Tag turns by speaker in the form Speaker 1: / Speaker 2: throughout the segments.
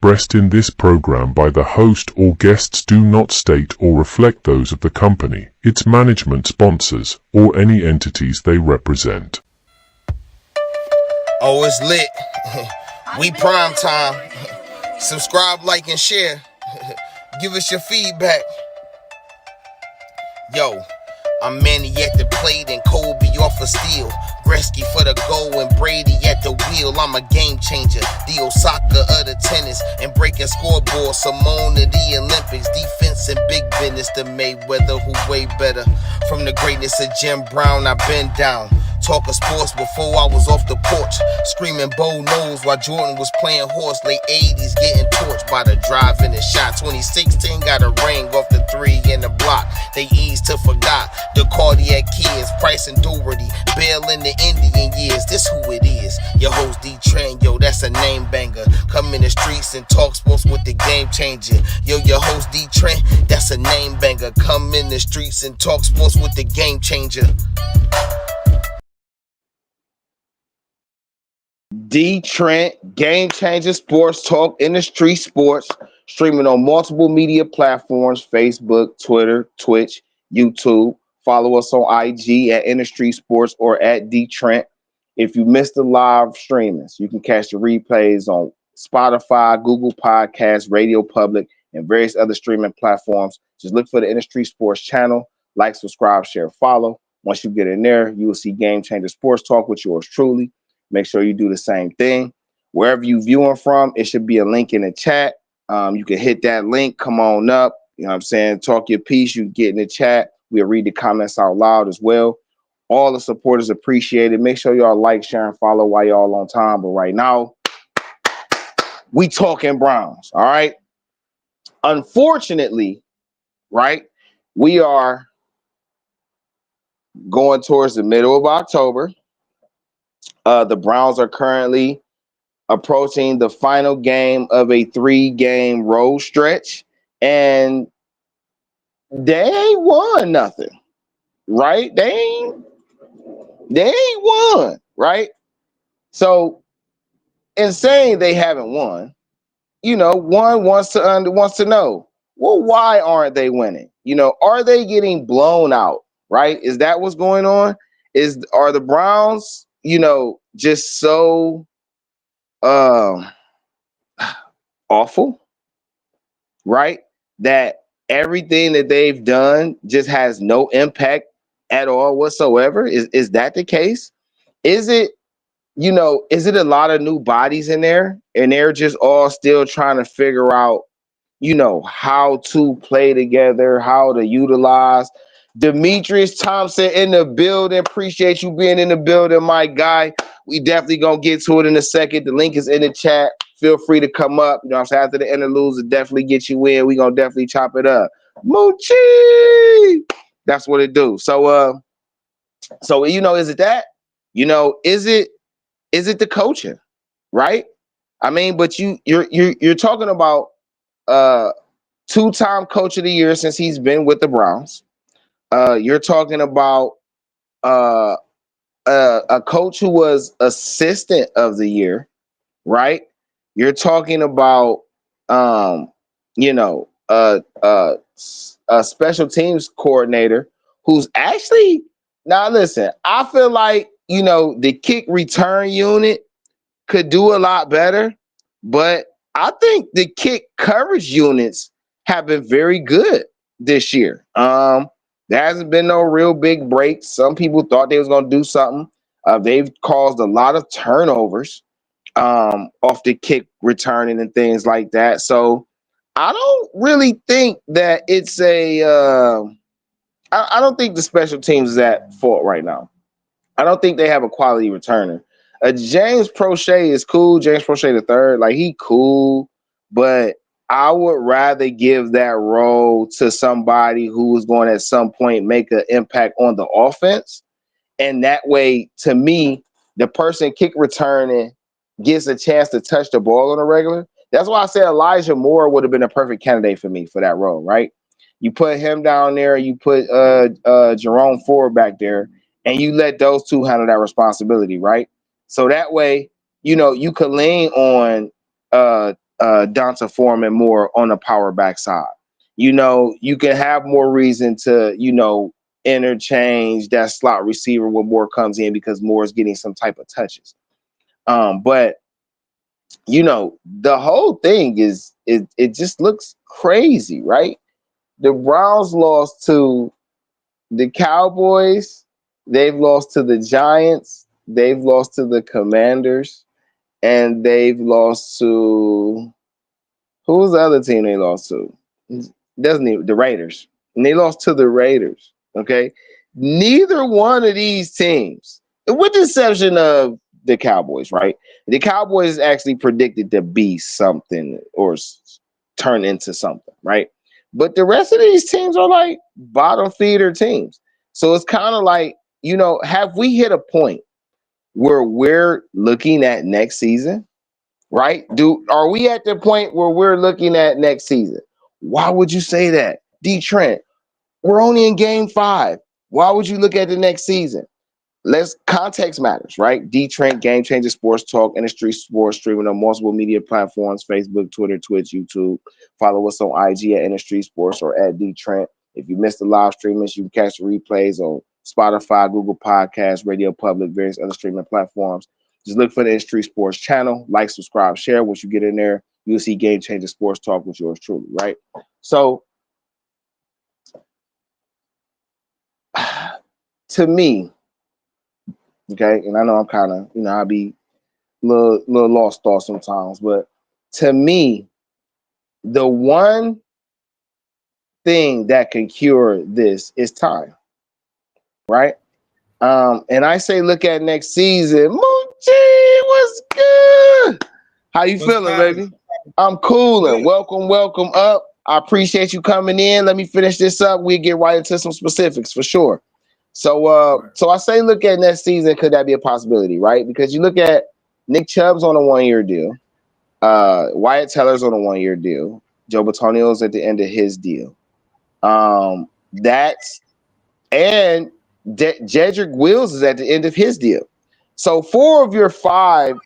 Speaker 1: expressed in this program by the host or guests do not state or reflect those of the company, its management, sponsors, or any entities they represent.
Speaker 2: Oh, it's lit. We prime time. Subscribe, like, and share. Give us your feedback. Yo, I'm Manny at the plate and Kobe off a steal. Gretzky for the goal and Brady at the wheel. I'm a game changer, the Osaka of the tennis, and breaking scoreboard. Simone of the Olympics, defense and big business. The Mayweather who way better. From the greatness of Jim Brown, I've been down. Talking sports before I was off the porch. Screaming Bo knows while Jordan was playing horse. Late 80s getting torched by the drive and the shot. 2016 got a ring off the 3 in the block. They eased to forgot the cardiac kids. Price and Doherty, Bell in the Indian years. This who it is. Your host DeeTrynt, yo, that's a name banger. Come in the streets and talk sports with the game changer. Yo, your host DeeTrynt, that's a name banger. Come in the streets and talk sports with the game changer. DeeTrynt, GameChangaSports Talk in the Street Sports, streaming on multiple media platforms: Facebook, Twitter, Twitch, YouTube. Follow us on IG at InDaStreetzSportz or at DeeTrynt. If you missed the live streamings, you can catch the replays on Spotify, Google Podcasts, Radio Public, and various other streaming platforms. Just look for the InDaStreetzSportz channel. Like, subscribe, share, follow. Once you get in there, you will see GameChangaSports Talk with yours truly. Make sure you do the same thing. Wherever you viewing from, it should be a link in the chat. You can hit that link. Come on up. You know what I'm saying? Talk your piece. You get in the chat. We'll read the comments out loud as well. All the support is appreciated. Make sure y'all like, share, and follow while y'all on time. But right now, we talking Browns. All right. Unfortunately, right, we are going towards the middle of October. The Browns are currently approaching the final game of a 3-game road stretch, and they ain't won nothing, right? They ain't won, right? So, in saying they haven't won, you know, one wants to know, well, why aren't they winning? You know, are they getting blown out? Right? Is that what's going on? Are the Browns, you know, just so awful, right? That everything that they've done just has no impact at all whatsoever. Is that the case? Is it, you know, is it a lot of new bodies in there and they're just all still trying to figure out, you know, how to play together, how to utilize? Demetrius Thompson in the building. Appreciate you being in the building, my guy. We definitely gonna get to it in a second. The link is in the chat. Feel free to come up. You know what I'm saying? After the interludes, it definitely get you in. We gonna definitely chop it up. Moochie! That's what it do. So you know, is it that? You know, is it the coaching? Right? I mean, but you're talking about two-time coach of the year since he's been with the Browns. You're talking about a coach who was assistant of the year, right? You're talking about you know, a special teams coordinator who's actually, now listen, I feel like, you know, the kick return unit could do a lot better, but I think the kick coverage units have been very good this year. There hasn't been no real big breaks. Some people thought they was going to do something. They've caused a lot of turnovers off the kick returning and things like that. So I don't really think that it's I don't think the special teams is at fault right now. I don't think they have a quality returner. James Prochet is cool. James Prochet the third, like, he cool, but I would rather give that role to somebody who is going to at some point make an impact on the offense. And that way, to me, the person kick returning gets a chance to touch the ball on a regular. That's why I said Elijah Moore would have been a perfect candidate for me for that role, right? You put him down there, you put Jerome Ford back there, and you let those two handle that responsibility, right? So that way, you know, you could lean on Donta Foreman more on the power back side. You can have more reason to, interchange that slot receiver when Moore comes in because Moore is getting some type of touches. But the whole thing it just looks crazy, right? The Browns lost to the Cowboys, they've lost to the Giants, they've lost to the Commanders, and they've lost to who was the other team they lost to? Doesn't even the Raiders. And they lost to the Raiders. Okay. Neither one of these teams, with the exception of the Cowboys, right? The Cowboys actually predicted to be something or turn into something, right? But the rest of these teams are like bottom feeder teams. So it's kind of like, have we hit a point where we're looking at next season? Right? Are we at the point where we're looking at next season? Why would you say that? DeeTrynt, we're only in game 5. Why would you look at the next season? Context matters, right? DeeTrynt, Game Changer Sports Talk, Industry Sports, streaming on multiple media platforms, Facebook, Twitter, Twitch, YouTube. Follow us on IG at Industry Sports or at DeeTrynt. If you missed the live streamings, you can catch the replays on Spotify, Google Podcasts, Radio Public, various other streaming platforms. Just look for the Industry Sports channel, like, subscribe, share. Once you get in there, you'll see Game Changer Sports Talk with yours truly, right? So, to me, okay, and I know I'm kind of, I'll be little lost thought sometimes, but to me, the one thing that can cure this is time, right? And I say, look at next season. Moochie, what's good? How you feeling, baby? I'm cooling. Welcome up. I appreciate you coming in. Let me finish this up. We'll get right into some specifics for sure. So I say look at next season. Could that be a possibility, right? Because you look at Nick Chubb's on a 1-year deal. Wyatt Teller's on a 1-year deal. Joe Batonio's at the end of his deal. Jedrick Wills is at the end of his deal. So 4 of your 5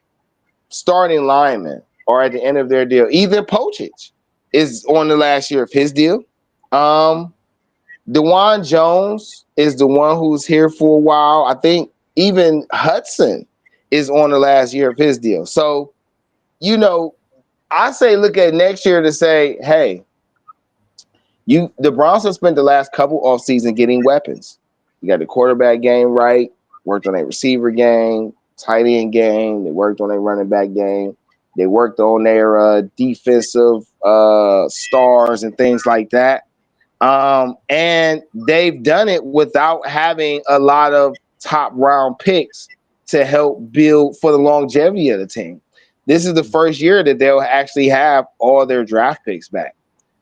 Speaker 2: starting linemen are at the end of their deal. Either Pochich is on the last year of his deal. DeJuan Jones is the one who's here for a while. I think even Hudson is on the last year of his deal. So, I say look at next year to say, hey, the Browns have spent the last couple offseason getting weapons. You got the quarterback game right, worked on a receiver game, tight end game, they worked on a running back game, they worked on their defensive stars and things like that. And they've done it without having a lot of top round picks to help build for the longevity of the team. This is the first year that they'll actually have all their draft picks back.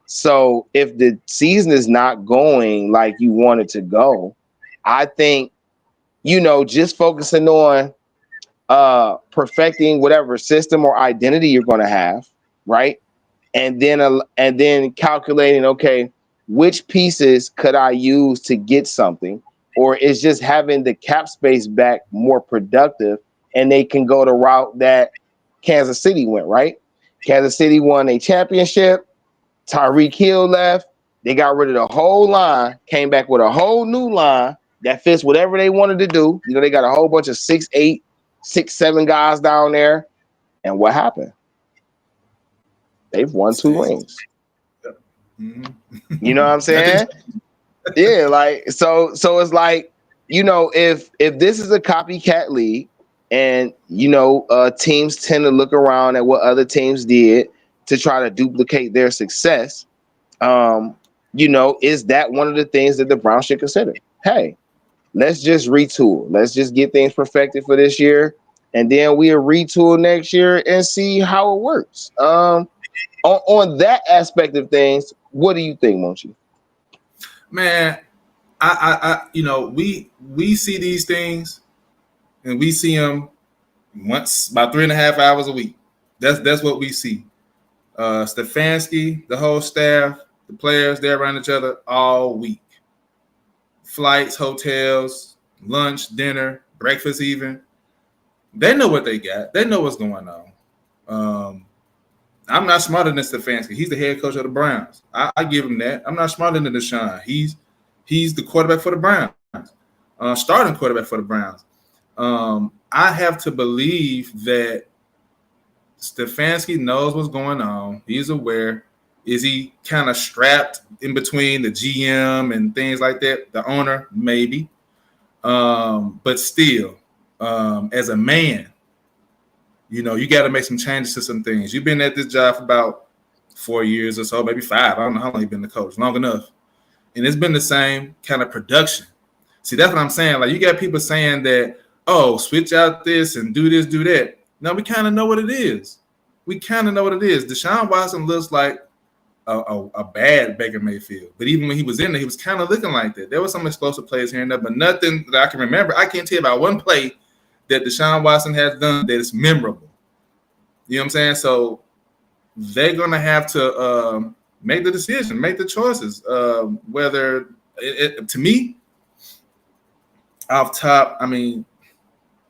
Speaker 2: So if the season is not going like you want it to go, I think, just focusing on perfecting whatever system or identity you're going to have, right? And then calculating, okay, which pieces could I use to get something? Or is just having the cap space back more productive and they can go the route that Kansas City went, right? Kansas City won a championship. Tyreek Hill left. They got rid of the whole line, came back with a whole new line that fits whatever they wanted to do. They got a whole bunch of 6'8", 6'7" guys down there. And what happened? They've won 2 rings.
Speaker 3: Mm-hmm.
Speaker 2: You know what I'm saying? Yeah, like so it's like, if this is a copycat league and teams tend to look around at what other teams did to try to duplicate their success, is that one of the things that the Browns should consider? Hey, let's just retool. Let's just get things perfected for this year, and then we'll retool next year and see how it works. On that aspect of things, what do you think, Monchi?
Speaker 3: Man, I we see these things, and we see them once about 3.5 hours a week. That's what we see. Stefanski, the whole staff, the players, they're around each other all week. Flights, hotels, lunch, dinner, breakfast, even. They know what they got. They know what's going on. I'm not smarter than Stefanski. He's the head coach of the Browns. I give him that. I'm not smarter than Deshaun. He's the quarterback for the Browns, starting quarterback for the Browns. I have to believe that Stefanski knows what's going on. He's aware. Is he kind of strapped in between the GM and things like that? The owner, maybe. But still, as a man, you know, you got to make some changes to some things. You've been at this job for about 4 years or so, maybe 5. I don't know how long you've been the coach. Long enough. And it's been the same kind of production. See, that's what I'm saying. Like, you got people saying that, oh, switch out this and do this, do that. Now, we kind of know what it is. Deshaun Watson looks like a bad Baker Mayfield. But even when he was in there, he was kind of looking like that. There was some explosive plays here and there, but nothing that I can remember. I can't tell you about one play that Deshaun Watson has done that is memorable. You know what I'm saying? So they're going to have to make the decision, make the choices. Whether to me, off top, I mean,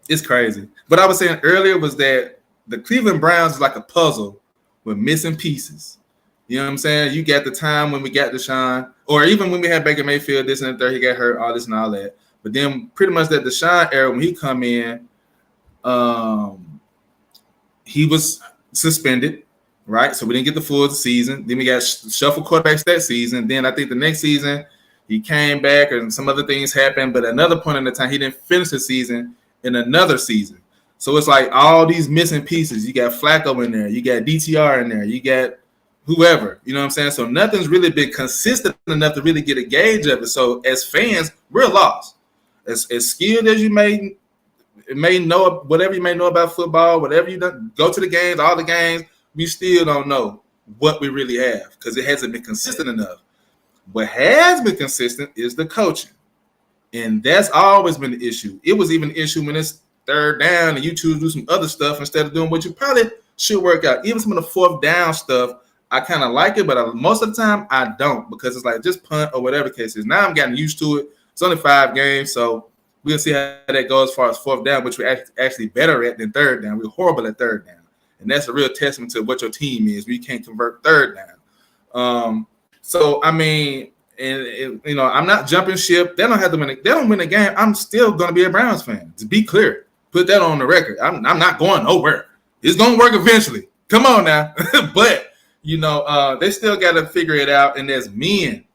Speaker 3: it's crazy. What I was saying earlier was that the Cleveland Browns is like a puzzle with missing pieces. You know what I'm saying? You got the time when we got Deshaun, or even when we had Baker Mayfield, this and the third, he got hurt, all this and all that. But then pretty much that Deshaun era, when he come in, he was suspended, right? So we didn't get the full season. Then we got shuffled quarterbacks that season. Then I think the next season he came back and some other things happened. But at another point in the time, he didn't finish the season in another season. So it's like all these missing pieces. You got Flacco in there. You got DTR in there. You got whoever. You know what I'm saying? So nothing's really been consistent enough to really get a gauge of it. So as fans, we're lost. As skilled as you may know, whatever you may know about football, whatever you go to the games, all the games, we still don't know what we really have because it hasn't been consistent enough. What has been consistent is the coaching. And that's always been the issue. It was even an issue when it's third down and you choose to do some other stuff instead of doing what you probably should work out. Even some of the fourth down stuff, I kind of like it, but most of the time I don't because it's like just punt or whatever the case is. Now I'm getting used to it. It's only 5 games, so we'll see how that goes as far as fourth down, which we're actually better at than third down. We're horrible at third down. And that's a real testament to what your team is. We can't convert third down. So, I mean, and you know, I'm not jumping ship. They don't have to win. They don't win a game. I'm still going to be a Browns fan. To be clear, put that on the record. I'm not going nowhere. It's going to work eventually. Come on now. But, you know, they still got to figure it out. And as men,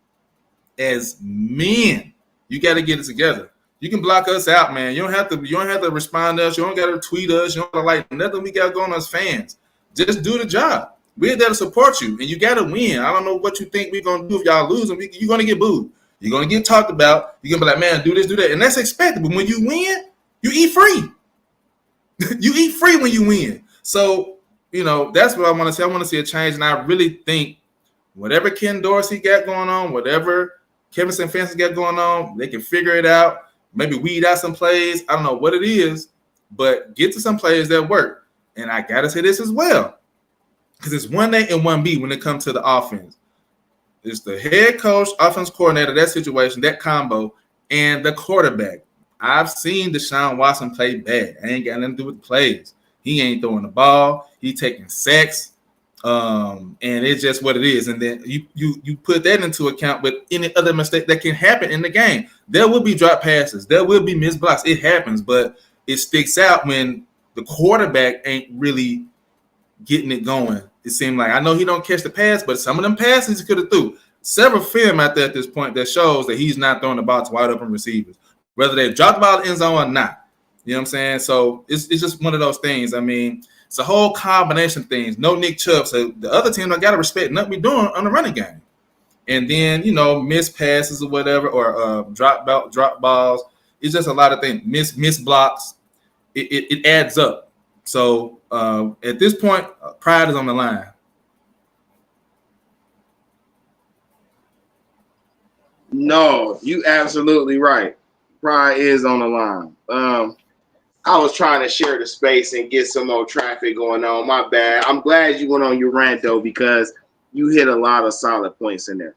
Speaker 3: you got to get it together. You can block us out, man. You don't have to respond to us. You don't got to tweet us. You don't got to like nothing we got going on as fans. Just do the job. We're there to support you, and you got to win. I don't know what you think we're going to do if y'all lose, and you're going to get booed. You're going to get talked about. You're going to be like, man, do this, do that. And that's expected. But when you win, you eat free. You eat free when you win. So, you know, that's what I want to see. I want to see a change, and I really think whatever Ken Dorsey got going on, whatever Kevin Stefanski got going on, they can figure it out. Maybe weed out some plays. I don't know what it is, but get to some plays that work. And I got to say this as well. Because it's 1A and 1B when it comes to the offense. It's the head coach, offense coordinator, that situation, that combo, and the quarterback. I've seen Deshaun Watson play bad. I ain't got nothing to do with the plays. He ain't throwing the ball. He taking sacks. And it's just what it is. And then you put that into account with any other mistake that can happen in the game. There will be drop passes. There will be missed blocks. It happens, but it sticks out when the quarterback ain't really getting it going. It seemed like I know he don't catch the pass, but some of them passes he could have threw. Several film out there at this point that shows that he's not throwing the ball to wide open receivers, whether they drop the ball in the end zone or not. You know what I'm saying? So it's just one of those things. I mean, it's a whole combination of things. No Nick Chubb. So the other team I gotta respect nothing we doing on the running game. And then, you know, missed passes or whatever, or drop balls. It's just a lot of things. Miss blocks. It adds up. So at this point, pride is on the line.
Speaker 2: No, you absolutely right. Pride is on the line. I was trying to share the space and get some more traffic going on. My bad. I'm glad you went on your rant though, because you hit a lot of solid points in there.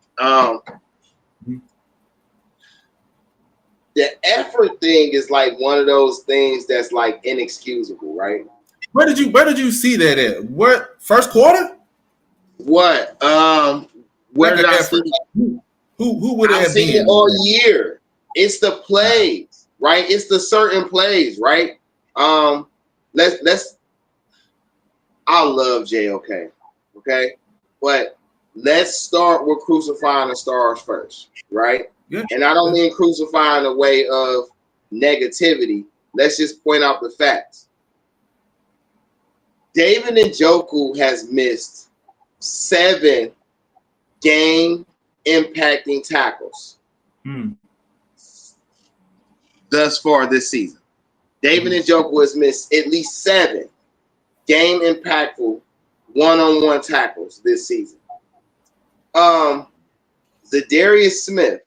Speaker 2: The effort thing is like one of those things that's like inexcusable, right?
Speaker 3: Where did you see that at? What, first quarter?
Speaker 2: What? Where did I see
Speaker 3: it? Who would it
Speaker 2: I've
Speaker 3: have
Speaker 2: seen
Speaker 3: been?
Speaker 2: it all year. It's the plays, right? It's the certain plays, right? Let's. I love JOK, okay, but let's start with crucifying the stars first, right?
Speaker 3: Yeah.
Speaker 2: And I don't mean crucifying a way of negativity. Let's just point out the facts. David Njoku has missed 7 game-impacting tackles thus far this season. David Njoku has missed at least 7 game-impactful one-on-one tackles this season. Zadarius Smith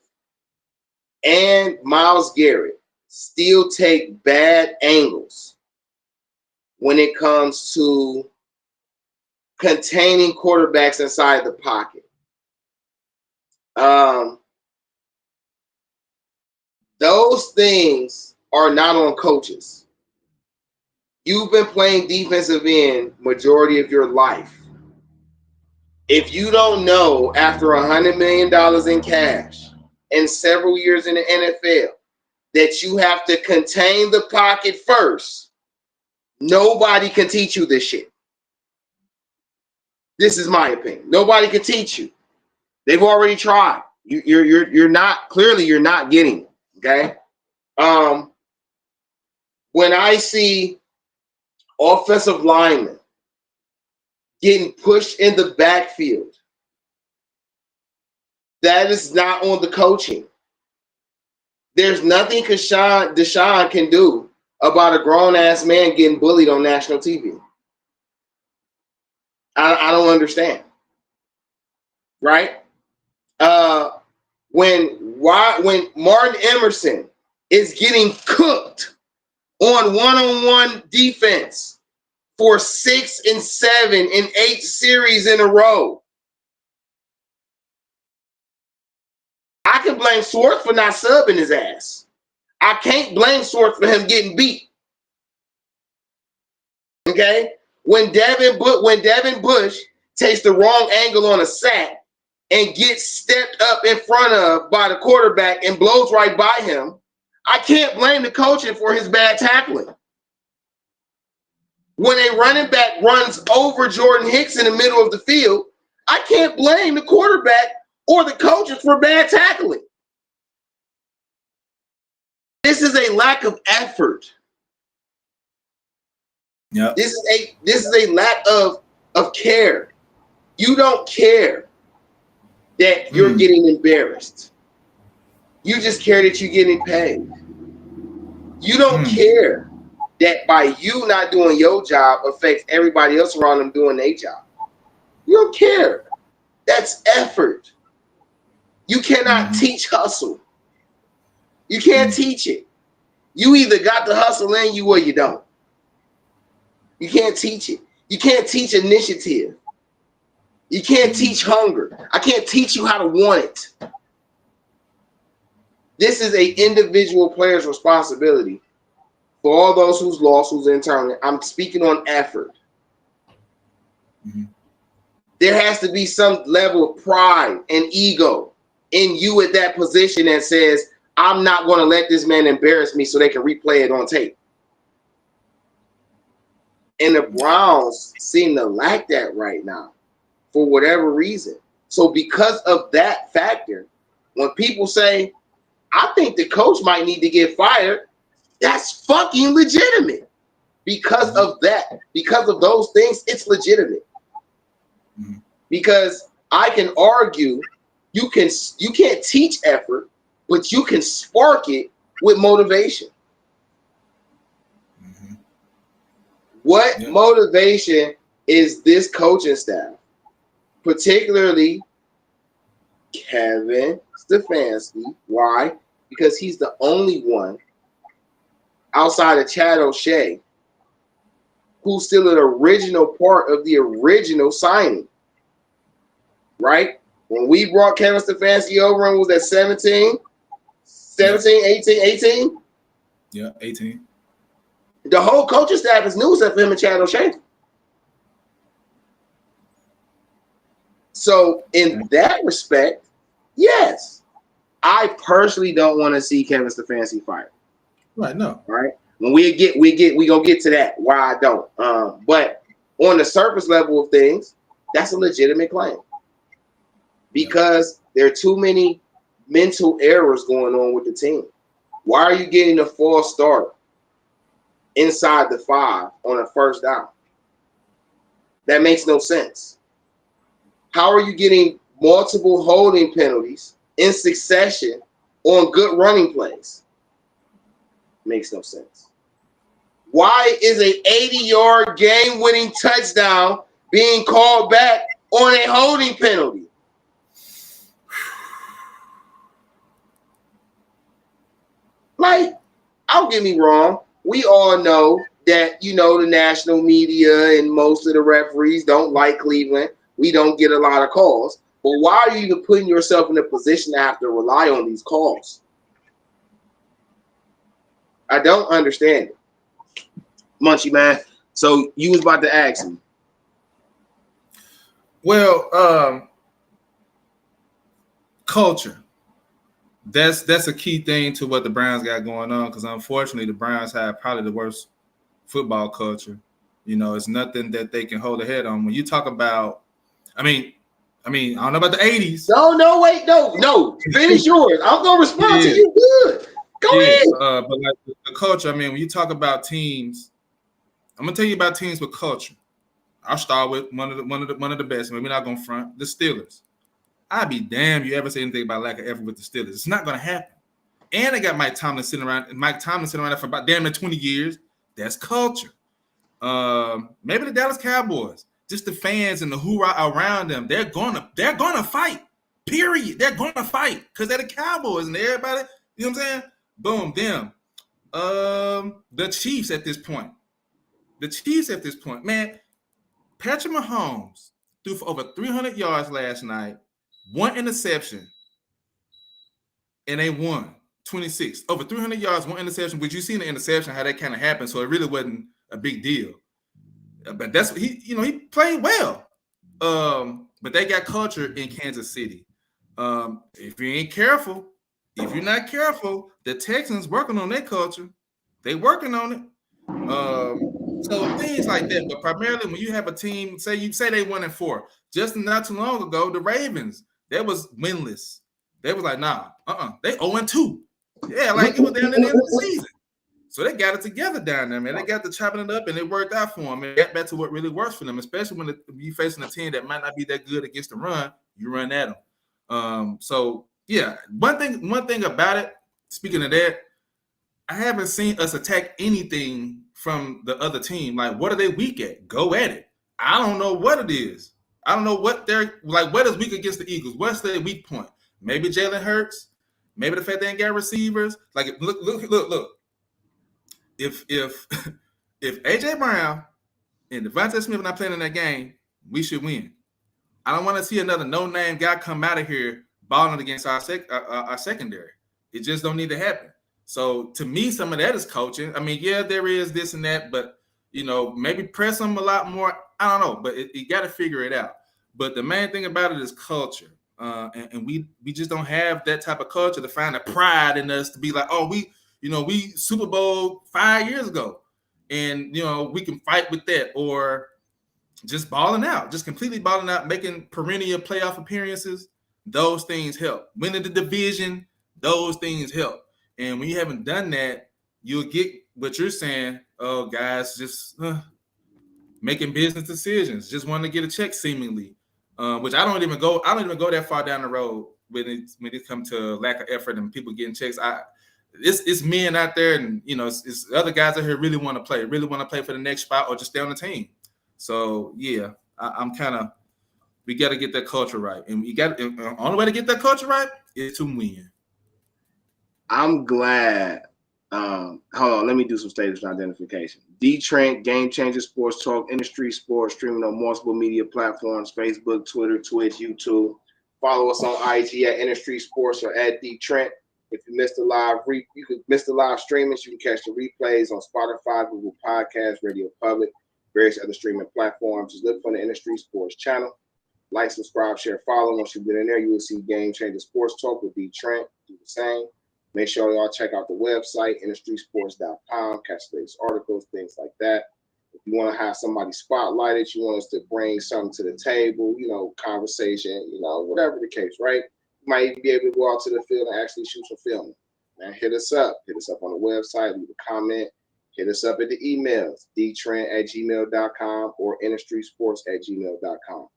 Speaker 2: and Myles Garrett still take bad angles when it comes to containing quarterbacks inside the pocket. Those things are not on coaches. You've been playing defensive end majority of your life. If you don't know after $100 million in cash and several years in the NFL that you have to contain the pocket first, nobody can teach you this shit. This is my opinion. Nobody can teach you. They've already tried. You're not getting it. Okay. When I see offensive linemen getting pushed in the backfield, that is not on the coaching. There's nothing Deshaun can do about a grown-ass man getting bullied on national TV. I don't understand. Right? When Martin Emerson is getting cooked on one-on-one defense for 6 and 7 and 8 series in a row, I can blame Swartz for not subbing his ass. I can't blame Swartz for him getting beat. Okay? When Devin Bush takes the wrong angle on a sack and gets stepped up in front of by the quarterback and blows right by him, I can't blame the coaching for his bad tackling. When a running back runs over Jordan Hicks in the middle of the field, I can't blame the quarterback or the coaches for bad tackling. This is a lack of effort.
Speaker 3: Yeah.
Speaker 2: This is a lack of care. You don't care that you're getting embarrassed. You just care that you're getting paid. You don't care that by you not doing your job affects everybody else around them doing their job. You don't care. That's effort. You cannot teach hustle. You can't teach it. You either got the hustle in you or you don't. You can't teach it. You can't teach initiative. You can't teach hunger. I can't teach you how to want it. This is an individual player's responsibility for all those who's lost, who's internally. I'm speaking on effort. There has to be some level of pride and ego in you at that position that says, I'm not going to let this man embarrass me so they can replay it on tape. And the Browns seem to lack that right now for whatever reason. So because of that factor, when people say, I think the coach might need to get fired, that's fucking legitimate. Because of that, because of those things, it's legitimate. Because I can argue you can't teach effort, but you can spark it with motivation. What motivation is this coaching staff, particularly Kevin Stefanski? Why? Because he's the only one outside of Chad O'Shea who's still an original part of the original signing. Right? When we brought Kevin Stefanski over and was at 17, 18?
Speaker 3: Yeah, 18.
Speaker 2: The whole coaching staff is new except for him and Chad O'Shea. So in that respect, yes. I personally don't want to see Kevin Stefanski fired.
Speaker 3: Right, no.
Speaker 2: Right? When we gonna get to that. Why I don't. But on the surface level of things, that's a legitimate claim. Because there are too many mental errors going on with the team. Why are you getting a false start inside the 5 on a first down? That makes no sense. How are you getting multiple holding penalties in succession on good running plays? Makes no sense. Why is an 80-yard game-winning touchdown being called back on a holding penalty? Like, don't get me wrong. We all know that, the national media and most of the referees don't like Cleveland. We don't get a lot of calls. But why are you even putting yourself in a position to have to rely on these calls? I don't understand it. Munchie, man. So you was about to ask me.
Speaker 3: Well, culture. That's a key thing to what the Browns got going on, because unfortunately the Browns have probably the worst football culture. It's nothing that they can hold their head on. When you talk about, I mean, I don't know about the 80s.
Speaker 2: No, wait, no. Finish yours. I'm gonna respond to you. Good. Go ahead.
Speaker 3: But like the culture, when you talk about teams, I'm gonna tell you about teams with culture. I'll start with one of the best. Maybe not gonna front the Steelers. I'd be damned you ever say anything about lack of effort with the Steelers. It's not gonna happen. And they got Mike Tomlin sitting around there for about damn near 20 years. That's culture. Maybe the Dallas Cowboys, just the fans and the hoorah around them. They're gonna fight. Period. They're gonna fight because they're the Cowboys and everybody. You know what I'm saying? Boom, them. The Chiefs at this point. Man. Patrick Mahomes threw for over 300 yards last night, 1 interception, and they won 26. Over 300 yards, 1 interception. But you seen the interception, how that kind of happened, so it really wasn't a big deal. But that's what he played well. But they got culture in Kansas City. If you're not careful, the Texans working on their culture. They working on it. So things like that, but primarily when you have a team, say they 1-4. Just not too long ago, the Ravens, that was winless. They was like, nah, they 0-2. Yeah, like it was down in the end of the season. So they got it together down there, man. They got to chopping it up, and it worked out for them. And got back to what really works for them, especially when you facing a team that might not be that good against the run. You run at them. So yeah, one thing about it. Speaking of that, I haven't seen us attack anything from the other team. Like, what are they weak at? Go at it. I don't know what it is. I don't know what they're like. What is weak against the Eagles? What's their weak point? Maybe Jalen Hurts. Maybe the fact they ain't got receivers. Like, look. If AJ Brown and Devontae Smith are not playing in that game, we should win. I don't want to see another no-name guy come out of here balling against our secondary. It just don't need to happen. So to me, some of that is coaching. Yeah, there is this and that, but maybe press them a lot more. I don't know, but you got to figure it out. But the main thing about it is culture, and we just don't have that type of culture to find a pride in us to be like, oh, we Super Bowl 5 years ago, and we can fight with that, or just balling out, just completely balling out, making perennial playoff appearances. Those things help. Winning the division, those things help. And when you haven't done that, you'll get what you're saying. Oh, guys, just making business decisions, just wanting to get a check, seemingly. Which I don't even go that far down the road when it comes to lack of effort and people getting checks. It's men out there, and it's other guys out here really want to play for the next spot or just stay on the team. So yeah, I'm kind of. We got to get that culture right, and the only way to get that culture right is to win.
Speaker 2: I'm glad. Hold on, let me do some status identification. DeeTrynt, GameChangaSports Talk, InDaStreetzSportz, streaming on multiple media platforms: Facebook, Twitter, Twitch, YouTube. Follow us on IG at InDaStreetzSportz or at DeeTrynt. If you missed the live streamings, you can catch the replays on Spotify, Google Podcasts, Radio Public, various other streaming platforms. Just look for the InDaStreetzSportz channel. Like, subscribe, share, follow. Once you get in there, you will see Game Changer Sports Talk with DeeTrynt. Do the same. Make sure y'all check out the website, InDaStreetzSportz.com. Catch the latest articles, things like that. If you want to have somebody spotlighted, you want us to bring something to the table, conversation, whatever the case, right? You might even be able to go out to the field and actually shoot some film. Man, hit us up. Hit us up on the website. Leave a comment. Hit us up at the emails, DeeTrynt@gmail.com or InDaStreetzSportz@gmail.com.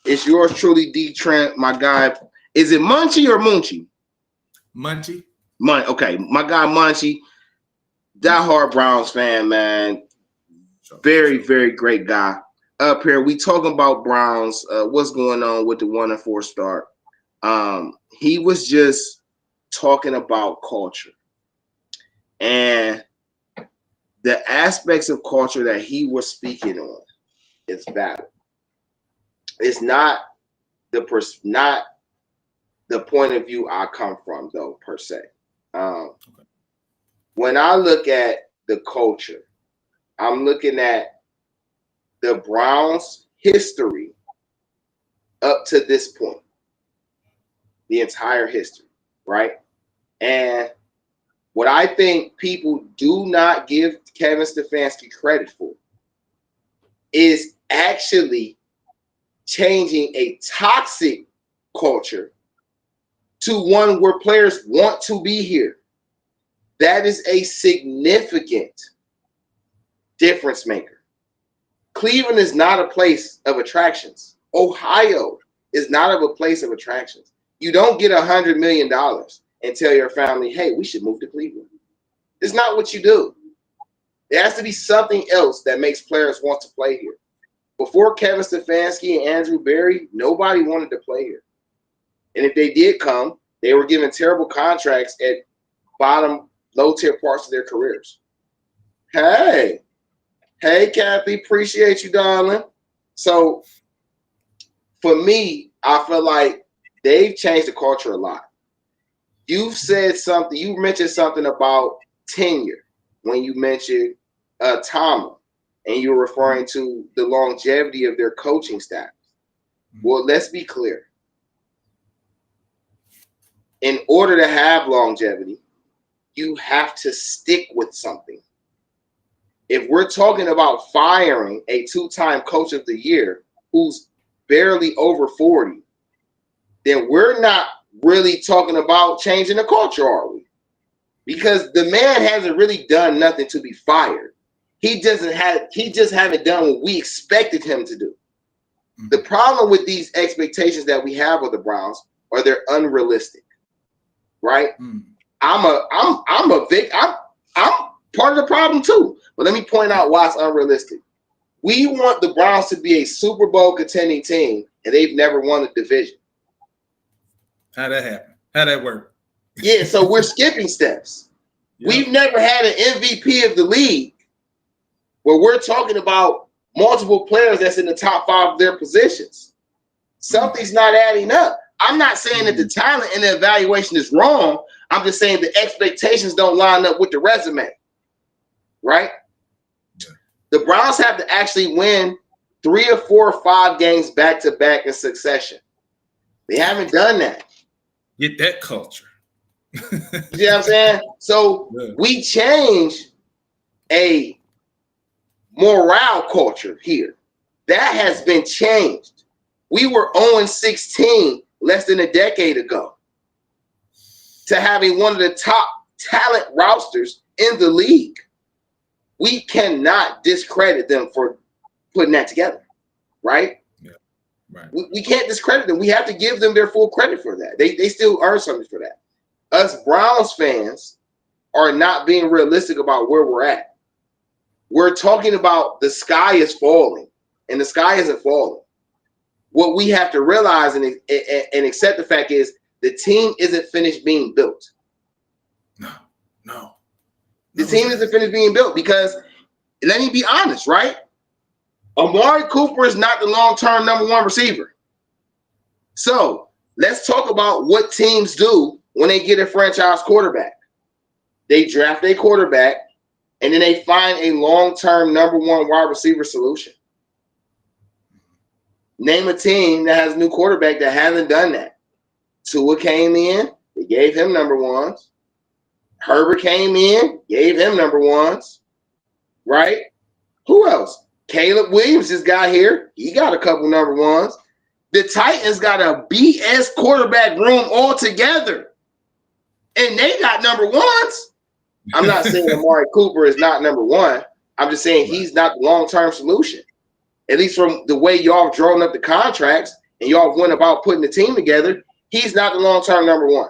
Speaker 2: It's yours truly, DeeTrynt, my guy. Is it Munchie or Munchie?
Speaker 3: Munchie.
Speaker 2: Okay, my guy Munchie, diehard Browns fan, man. Very, very great guy. Up here, we talking about Browns. What's going on with the 1-4 start? He was just talking about culture and the aspects of culture that he was speaking on. It's valid. It's not the point of view I come from, though, per se. When I look at the culture, I'm looking at the Browns' history up to this point, the entire history, right? And what I think people do not give Kevin Stefanski credit for is actually changing a toxic culture to one where players want to be here. That is a significant difference maker. Cleveland is not a place of attractions. Ohio is not a place of attractions. You don't get $100 million and tell your family, hey, we should move to Cleveland. It's not what you do. There has to be something else that makes players want to play here. Before Kevin Stefanski and Andrew Berry, nobody wanted to play here. And if they did come, they were given terrible contracts at bottom, low-tier parts of their careers. Hey, Kathy, appreciate you, darling. So, for me, I feel like they've changed the culture a lot. You've said something, you mentioned something about tenure when you mentioned Tomlin, and you're referring to the longevity of their coaching staff. Well, let's be clear. In order to have longevity, you have to stick with something. If we're talking about firing a two-time coach of the year who's barely over 40, then we're not really talking about changing the culture, are we? Because the man hasn't really done nothing to be fired. He just haven't done what we expected him to do. The problem with these expectations that we have of the Browns are they're unrealistic, right? I'm part of the problem too. But let me point out why it's unrealistic. We want the Browns to be a Super Bowl contending team, and they've never won a division.
Speaker 3: How'd that happen? How'd that work?
Speaker 2: Yeah, so we're skipping steps. Yep. We've never had an MVP of the league where we're talking about multiple players that's in the top 5 of their positions. Something's not adding up. I'm not saying that the talent and the evaluation is wrong. I'm just saying the expectations don't line up with the resume, right? Yeah. The Browns have to actually win 3 or 4 or 5 games back-to-back in succession. They haven't done that.
Speaker 3: Get that culture.
Speaker 2: You see what I'm saying? So we change a morale culture here. That has been changed. We were 0-16 less than a decade ago to having one of the top talent rosters in the league. We cannot discredit them for putting that together, right? Yeah, right. We can't discredit them. We have to give them their full credit for that. They still earn something for that. Us Browns fans are not being realistic about where we're at. We're talking about the sky is falling, and the sky isn't falling. What we have to realize and accept the fact is the team isn't finished being built.
Speaker 3: No.
Speaker 2: The team isn't finished being built because, let me be honest, right? Amari Cooper is not the long-term number 1 receiver. So let's talk about what teams do when they get a franchise quarterback. They draft a quarterback, and then they find a long-term number 1 wide receiver solution. Name a team that has a new quarterback that hasn't done that. Tua came in, they gave him number ones. Herbert came in, gave him number ones. Right? Who else? Caleb Williams just got here. He got a couple number ones. The Titans got a BS quarterback room altogether. And they got number ones. I'm not saying Amari Cooper is not number one. I'm just saying he's not the long-term solution. At least from the way y'all have drawn up the contracts and y'all went about putting the team together, he's not the long-term number one.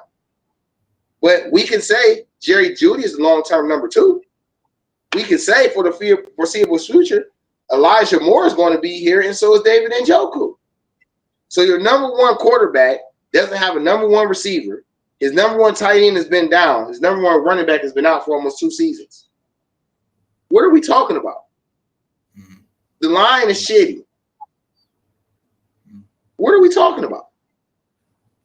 Speaker 2: But we can say Jerry Jeudy is the long-term number two. We can say for the foreseeable future, Elijah Moore is going to be here, and so is David Njoku. So your number one quarterback doesn't have a number one receiver. His number one tight end has been down. His number one running back has been out for almost 2 seasons. What are we talking about? Mm-hmm. The line is shitty. Mm-hmm. What are we talking about?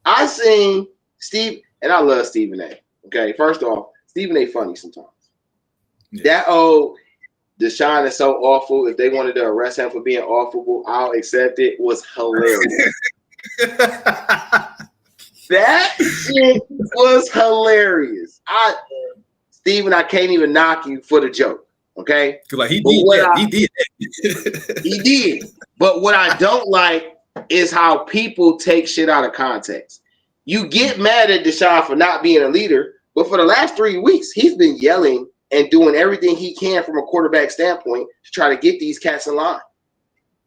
Speaker 2: I seen Steve, and I love Stephen A. Okay, first off, Stephen A. funny sometimes. Yeah. That old Deshaun is so awful. If they wanted to arrest him for being awful, I'll accept it. Was hilarious. That shit was hilarious. Steven, I can't even knock you for the joke. Okay,
Speaker 3: like he did.
Speaker 2: He did. But what I don't like is how people take shit out of context. You get mad at Deshaun for not being a leader, but for the last 3 weeks, he's been yelling and doing everything he can from a quarterback standpoint to try to get these cats in line.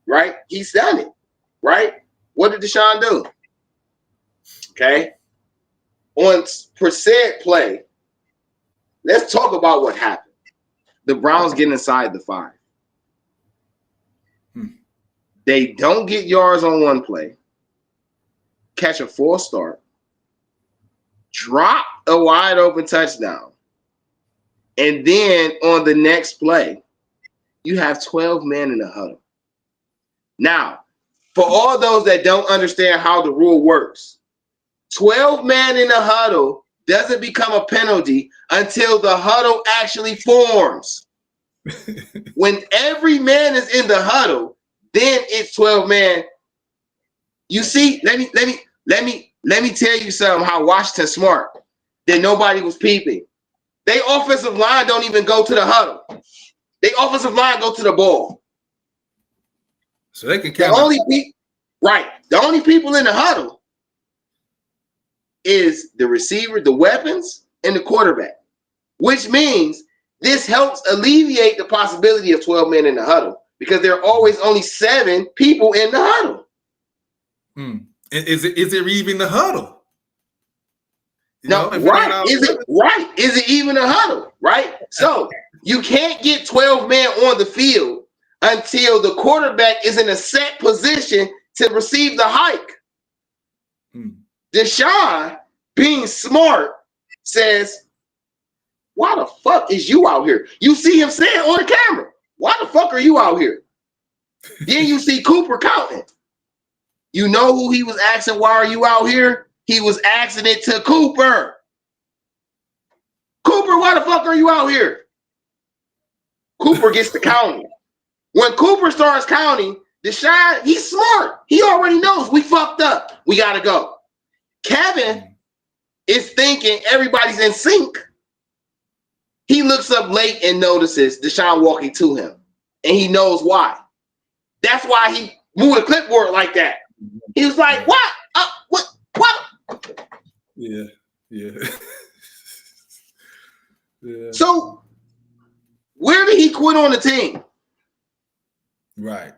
Speaker 2: Right? He's done it. Right? What did Deshaun do? Okay? On percent play, let's talk about what happened. The Browns get inside the 5. They don't get yards on one play, catch a false start, drop a wide open touchdown, and then on the next play, you have 12 men in the huddle. Now, for all those that don't understand how the rule works, 12 men in the huddle doesn't become a penalty until the huddle actually forms. When every man is in the huddle, then it's 12 man. You see, let me tell you something. How Washington's smart. That nobody was peeping. They offensive line don't even go to the huddle. They offensive line go to the ball.
Speaker 3: So they can
Speaker 2: count. The only people in the huddle is the receiver, the weapons, and the quarterback. Which means this helps alleviate the possibility of 12 men in the huddle because there are always only 7 people in the huddle.
Speaker 3: Is it even the huddle?
Speaker 2: Right. Is it even a huddle? Right? So you can't get 12 men on the field until the quarterback is in a set position to receive the hike. Deshaun, being smart, says, why the fuck is you out here? You see him saying on the camera, why the fuck are you out here? Then you see Cooper counting. You know who he was asking, why are you out here? He was asking it to Cooper. Cooper, why the fuck are you out here? Cooper gets the counting. When Cooper starts counting, Deshaun, he's smart. He already knows we fucked up. We got to go. Kevin is thinking everybody's in sync. He looks up late and notices Deshaun walking to him. And he knows why. That's why he moved the clipboard like that. He was like, what? What?
Speaker 3: Yeah. Yeah.
Speaker 2: So, where did he quit on the team?
Speaker 3: Right.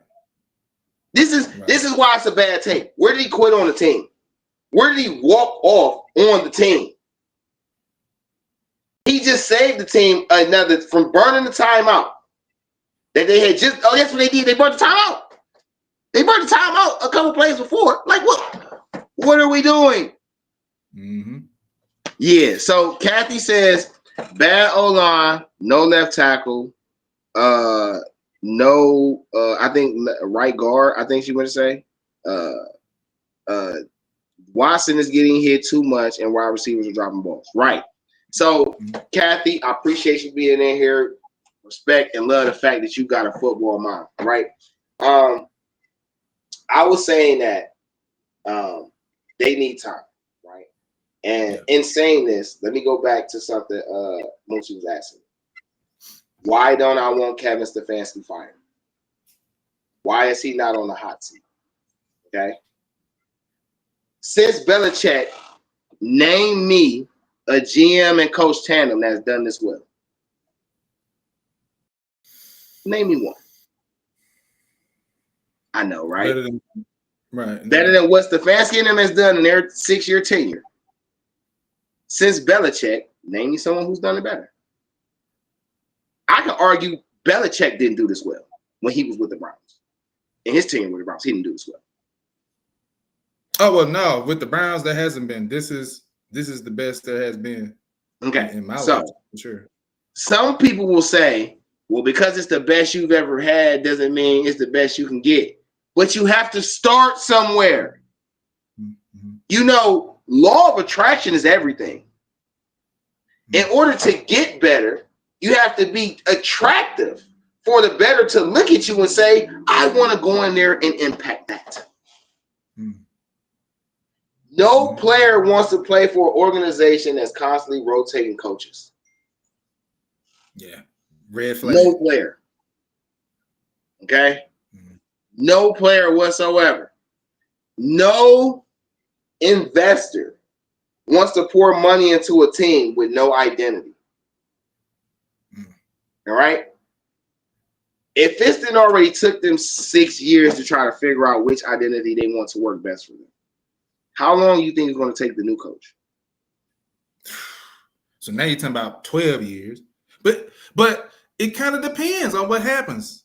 Speaker 2: This is why it's a bad take. Where did he quit on the team? Where did he walk off on the team? He just saved the team from burning the timeout that they had just. Oh, that's what they did. They burned the timeout. They burned the timeout a couple plays before. Like what? What are we doing?
Speaker 3: Mm-hmm.
Speaker 2: Yeah. So Kathy says bad O-line, no left tackle, no. I think right guard. I think she would say. Watson is getting hit too much, and wide receivers are dropping balls. Right. So, Kathy, I appreciate you being in here. Respect and love the fact that you got a football mind. Right. I was saying that they need time, right? And in saying this, let me go back to something Moochie was asking. Why don't I want Kevin Stefanski fired? Why is he not on the hot seat? Okay. Since Belichick, name me a GM and coach tandem that's done this well. Name me one. I know, right? Better than what Stefanski and them has done in their 6-year tenure. Since Belichick, name me someone who's done it better. I can argue Belichick didn't do this well when he was with the Browns. In his tenure with the Browns, he didn't do this well.
Speaker 3: Oh well, no, with the Browns, there hasn't been. This is the best there has been.
Speaker 2: Okay,
Speaker 3: in my
Speaker 2: so
Speaker 3: life, for sure.
Speaker 2: Some people will say, well, because it's the best you've ever had doesn't mean it's the best you can get. But you have to start somewhere. Mm-hmm. You know, law of attraction is everything. In order to get better, you have to be attractive for the better to look at you and say, I want to go in there and impact that. No player wants to play for an organization that's constantly rotating coaches.
Speaker 3: Yeah. Red flag.
Speaker 2: No player. Okay? No player whatsoever. No investor wants to pour money into a team with no identity. All right? If this didn't already took them 6 years to try to figure out which identity they want to work best for them, how long do you think it's going to take the new coach?
Speaker 3: So now you're talking about 12 years. But it kind of depends on what happens.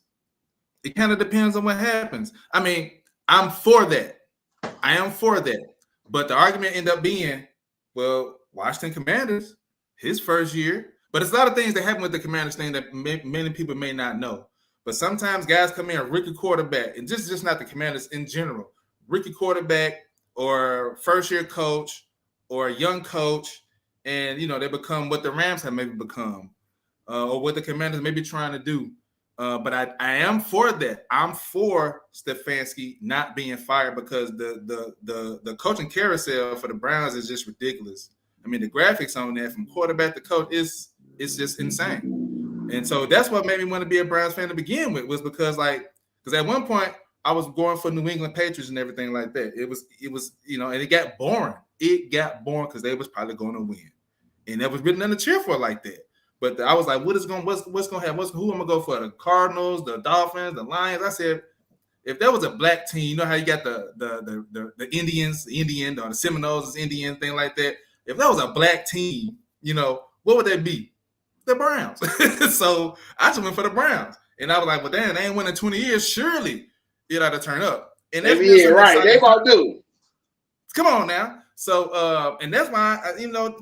Speaker 3: It kind of depends on what happens. I mean, I'm for that. I am for that. But the argument ended up being, well, Washington Commanders, his first year. But it's a lot of things that happen with the Commanders thing that many people may not know. But sometimes guys come in, rookie quarterback, and just not the Commanders in general. Rookie quarterback or first-year coach or a young coach, and, you know, they become what the Rams have maybe become or what the Commanders may be trying to do. But I am for that. I'm for Stefanski not being fired because the coaching carousel for the Browns is just ridiculous. I mean, the graphics on there from quarterback to coach is just insane. And so that's what made me want to be a Browns fan to begin with, was because at one point I was going for New England Patriots and everything like that. It was, you know, and it got boring. It got boring because they was probably going to win. And there was really nothing to cheer for like that. But I was like, what's going to happen? Who am I going to go for? The Cardinals, the Dolphins, the Lions? I said, if there was a black team, you know how you got the Indians, the Indian, or the Seminoles is Indian, thing like that. If that was a black team, you know, what would that be? The Browns. So I just went for the Browns. And I was like, well, damn, they ain't winning 20 years. Surely it ought to turn up. And that's
Speaker 2: right. They about to.
Speaker 3: Come on now. So, and that's why,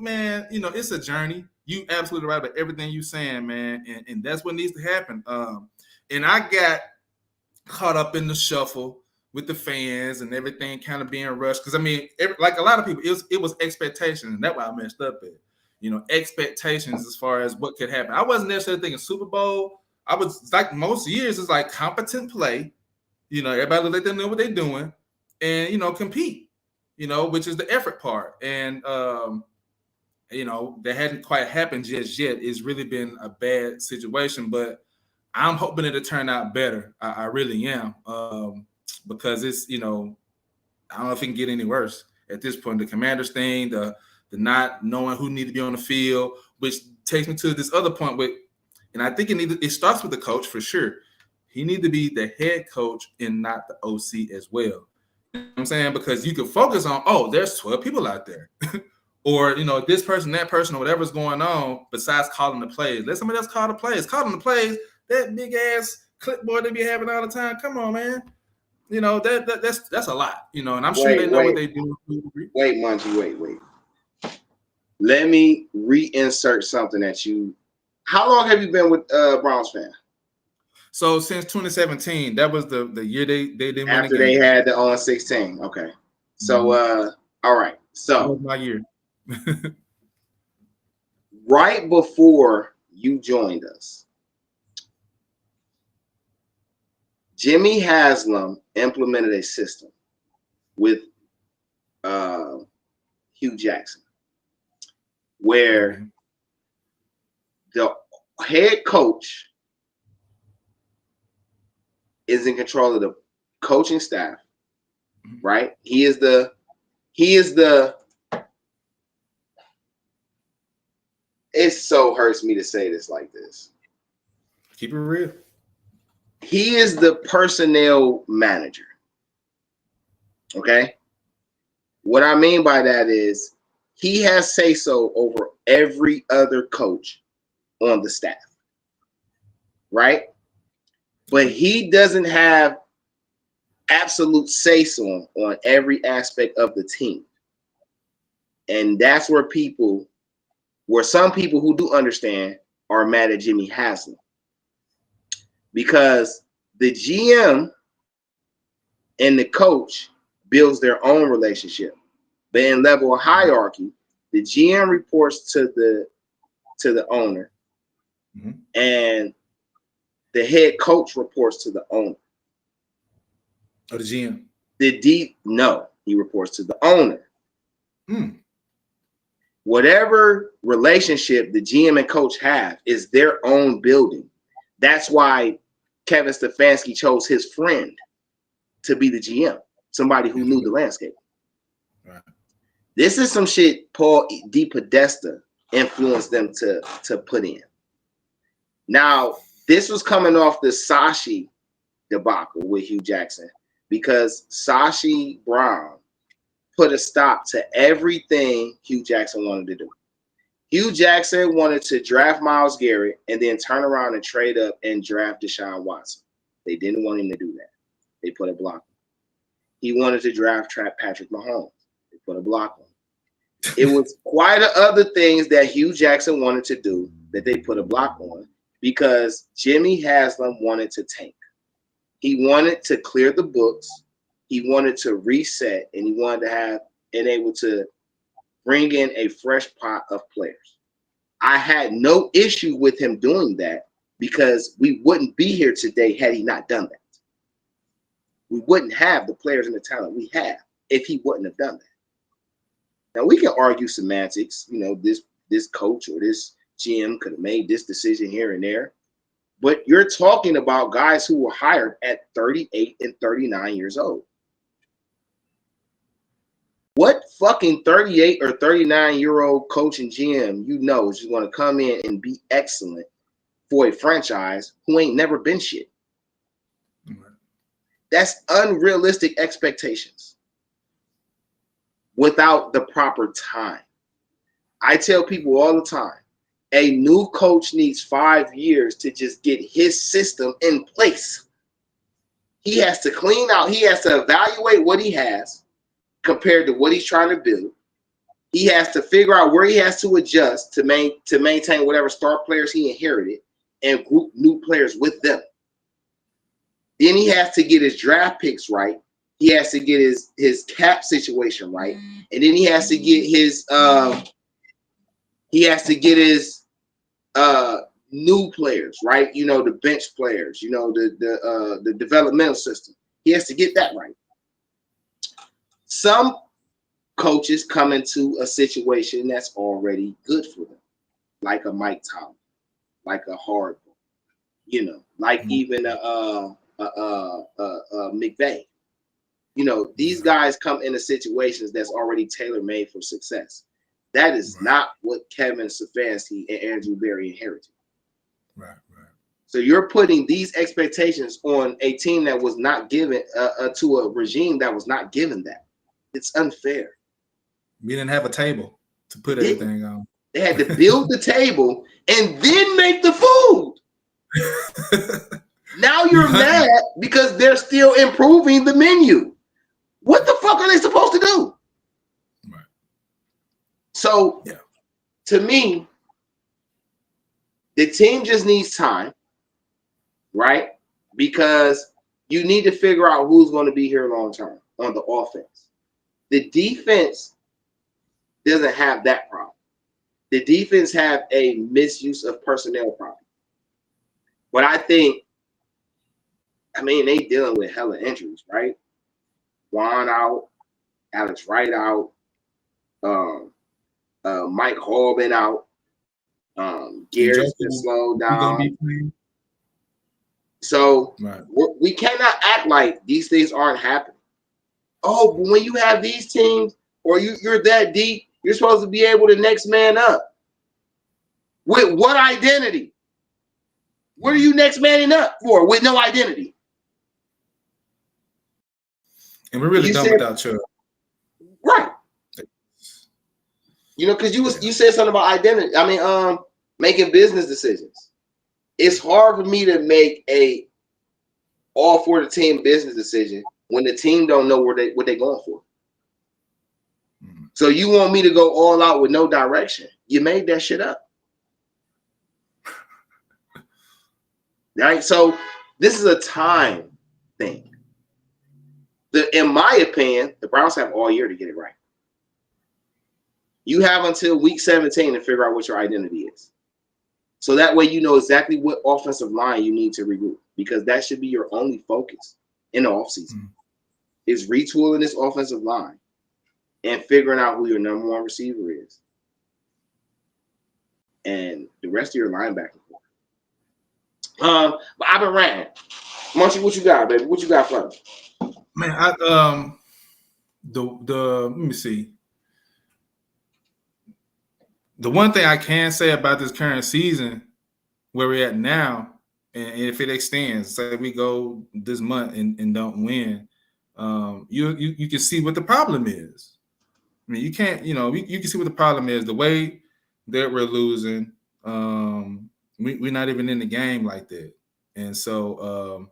Speaker 3: man, it's a journey. You absolutely right about everything you saying, man. And that's what needs to happen. And I got caught up in the shuffle with the fans and everything kind of being rushed. Because, I mean, like a lot of people, it was expectations. And that's why I messed up at. Expectations as far as what could happen. I wasn't necessarily thinking Super Bowl. I was like most years, it's like competent play. Everybody let them know what they're doing and, compete, which is the effort part. And, that hadn't quite happened just yet. It's really been a bad situation, but I'm hoping it'll turn out better. I really am. Because it's, I don't know if it can get any worse at this point. The Commanders thing, the not knowing who need to be on the field, which takes me to this other point and I think it starts with the coach for sure. He needs to be the head coach and not the OC as well. You know what I'm saying? Because you can focus on, there's 12 people out there. Or, this person, that person, or whatever's going on besides calling the plays. Let somebody else call the plays. Calling the plays, that big ass clipboard they be having all the time. Come on, man. That's a lot. And I'm sure they know what they do.
Speaker 2: Wait, Munchie, wait. Let me reinsert something at you. How long have you been with Browns fan?
Speaker 3: So since 2017, that was the year they didn't win
Speaker 2: after they had the 0-16. Okay. So all right. So
Speaker 3: that was my year.
Speaker 2: Right before you joined us, Jimmy Haslam implemented a system with Hugh Jackson where the head coach is in control of the coaching staff, right? He is the it so hurts me to say this like this.
Speaker 3: Keep it real.
Speaker 2: He is the personnel manager. Okay? What I mean by that is he has say-so over every other coach on the staff. Right? But he doesn't have absolute say-so on every aspect of the team. And that's where some people who do understand are mad at Jimmy Haslam. Because the GM and the coach builds their own relationship. But in level of hierarchy, the GM reports to the owner, and the head coach reports to the owner.
Speaker 3: Or the GM?
Speaker 2: No, he reports to the owner. Whatever relationship the GM and coach have is their own building. That's why Kevin Stefanski chose his friend to be the GM, somebody who knew the landscape.
Speaker 3: Right.
Speaker 2: This is some shit Paul DePodesta influenced them to put in. Now, this was coming off the Sashi debacle with Hugh Jackson because Sashi Brown put a stop to everything Hugh Jackson wanted to do. Hugh Jackson wanted to draft Myles Garrett and then turn around and trade up and draft Deshaun Watson. They didn't want him to do that. They put a block on him. He wanted to draft Patrick Mahomes. They put a block on him. It was quite a other things that Hugh Jackson wanted to do that they put a block on because Jimmy Haslam wanted to tank. He wanted to clear the books. He wanted to reset, and he wanted to have and able to bring in a fresh pot of players. I had no issue with him doing that because we wouldn't be here today had he not done that. We wouldn't have the players and the talent we have if he wouldn't have done that. Now, we can argue semantics. You know, this coach or this GM could have made this decision here and there. But you're talking about guys who were hired at 38 and 39 years old. What fucking 38 or 39-year-old coach and GM you know is just going to come in and be excellent for a franchise who ain't never been shit? That's unrealistic expectations without the proper time. I tell people all the time, a new coach needs 5 years to just get his system in place. He has to clean out. He has to evaluate what he has compared to what he's trying to build. He has to figure out where he has to adjust to maintain whatever star players he inherited and group new players with them. Then he has to get his draft picks right. He has to get his cap situation right, and then he has to get his new players right. You know, the bench players. You know, the developmental system. He has to get that right. Some coaches come into a situation that's already good for them, like a Mike Tomlin, like a Harbaugh, you know, like even McVay. You know, these guys come into situations that's already tailor-made for success. That is not what Kevin Stefanski and Andrew Berry inherited.
Speaker 3: Right.
Speaker 2: So you're putting these expectations on a team that was not given to a regime that was not given that. It's unfair.
Speaker 3: We didn't have a table to put everything on.
Speaker 2: They had to build the table and then make the food. Now you're mad because they're still improving the menu. What the fuck are they supposed to do?
Speaker 3: Right.
Speaker 2: So, to me, the team just needs time, right? Because you need to figure out who's going to be here long term on the offense. The defense doesn't have that problem. The defense have a misuse of personnel problem. But I think I mean, they dealing with hella injuries, right? Juan out, Alex Wright out, Mike Hall been out, Garrett's been slowed down. So we cannot act like these things aren't happening. Oh, but when you have these teams or you're that deep, you're supposed to be able to next man up. With what identity? What are you next manning up for with no identity?
Speaker 3: And we're really done without Chubb.
Speaker 2: Right. You know, because you said something about identity. I mean, making business decisions. It's hard for me to make a all for the team business decision when the team don't know what they're going for. So you want me to go all out with no direction? You made that shit up. Right? So this is a time thing. In my opinion, the Browns have all year to get it right. You have until week 17 to figure out what your identity is. So that way you know exactly what offensive line you need to regroup, because that should be your only focus in the offseason is retooling this offensive line and figuring out who your number one receiver is. And the rest of your linebacker. But I've been ranting. Munchie, what you got, baby? What you got for me?
Speaker 3: Man, let me see. The one thing I can say about this current season, where we're at now, and if it extends, say we go this month and don't win, you can see what the problem is. I mean, you can't, you can see what the problem is. The way that we're losing, we're not even in the game like that, and so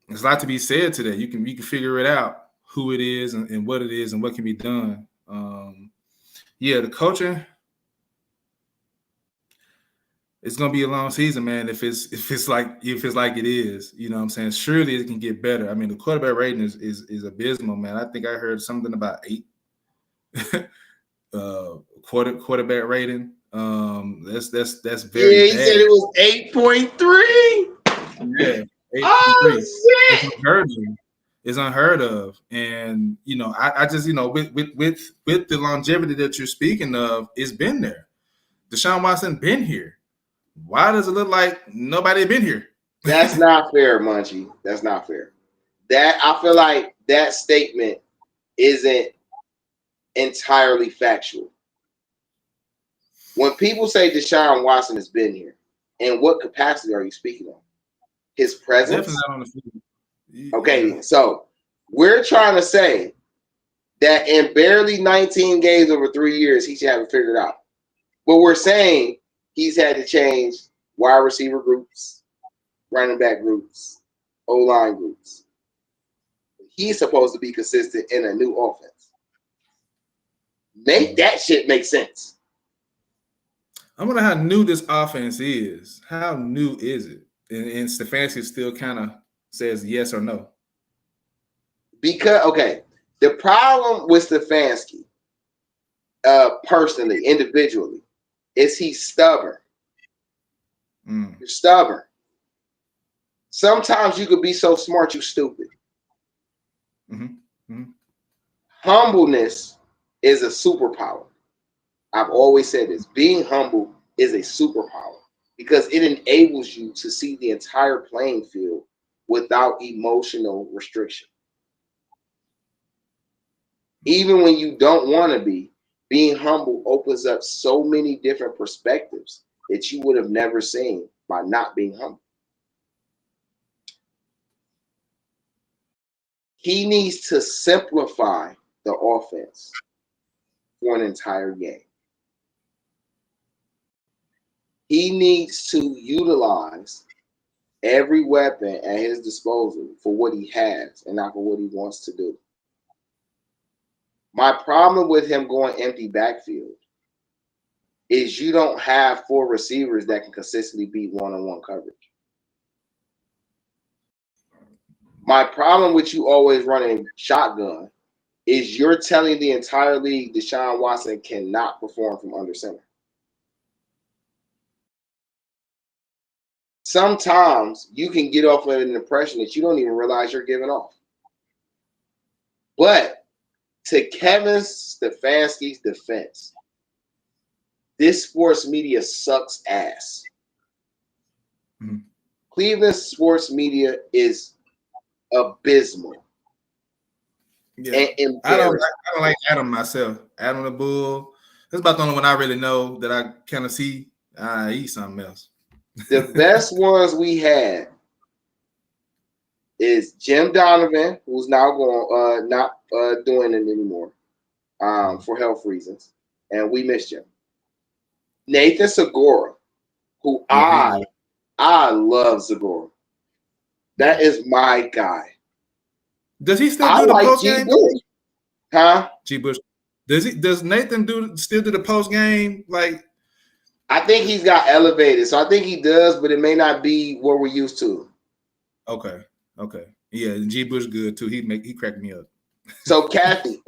Speaker 3: there's a lot to be said to that. You can figure it out who it is and what it is and what can be done. The coaching. It's gonna be a long season, man. If it's like it is, you know what I'm saying? Surely it can get better. I mean, the quarterback rating is abysmal, man. I think I heard something about 8 quarterback rating. That's very
Speaker 2: he
Speaker 3: bad.
Speaker 2: Said it was 8.3.
Speaker 3: Yeah, 8.3.
Speaker 2: Oh shit.
Speaker 3: It's unheard of. And I just with the longevity that you're speaking of, it's been there. Deshaun Watson been here. Why does it look like nobody been here?
Speaker 2: That's not fair, Munchie. That's not fair. I feel like that statement isn't entirely factual. When people say Deshaun Watson has been here, in what capacity are you speaking of? His presence?
Speaker 3: Definitely not on the field.
Speaker 2: Okay, so we're trying to say that in barely 19 games over 3 years, he should have it figured out. But we're saying he's had to change wide receiver groups, running back groups, O-line groups. He's supposed to be consistent in a new offense. Make that shit make sense.
Speaker 3: I wonder how new this offense is. How new is it? And Stefanski still kind of says yes or no.
Speaker 2: Because, okay, the problem with Stefanski, personally, individually, is he's stubborn. You're stubborn. Sometimes you could be so smart, you're stupid. Humbleness is a superpower. I've always said this. Being humble is a superpower because it enables you to see the entire playing field without emotional restriction. Even when you don't want to be, being humble opens up so many different perspectives that you would have never seen by not being humble. He needs to simplify the offense for an entire game. He needs to utilize every weapon at his disposal for what he has and not for what he wants to do. My problem with him going empty backfield is you don't have 4 receivers that can consistently beat one-on-one coverage. My problem with you always running shotgun is you're telling the entire league Deshaun Watson cannot perform from under center. sometimes you can get off of an impression that you don't even realize you're giving off. But to Kevin Stefanski's defense, this sports media sucks ass. Mm-hmm. Cleveland sports media is abysmal.
Speaker 3: Yeah, I don't like Adam myself. Adam the Bull. That's about the only one I really know that I kind of see. He's something else.
Speaker 2: The best ones we had is Jim Donovan, who's now going not doing it anymore for health reasons, and we missed him. Nathan Segura, who I love Segura. That is my guy.
Speaker 3: Does he still do the post game?
Speaker 2: Huh?
Speaker 3: G. Bush. Does Nathan still do the post game? Like,
Speaker 2: I think he's got elevated, so I think he does, but it may not be what we're used to.
Speaker 3: Okay. Yeah, G. Bush good too. He cracked me up.
Speaker 2: So Kathy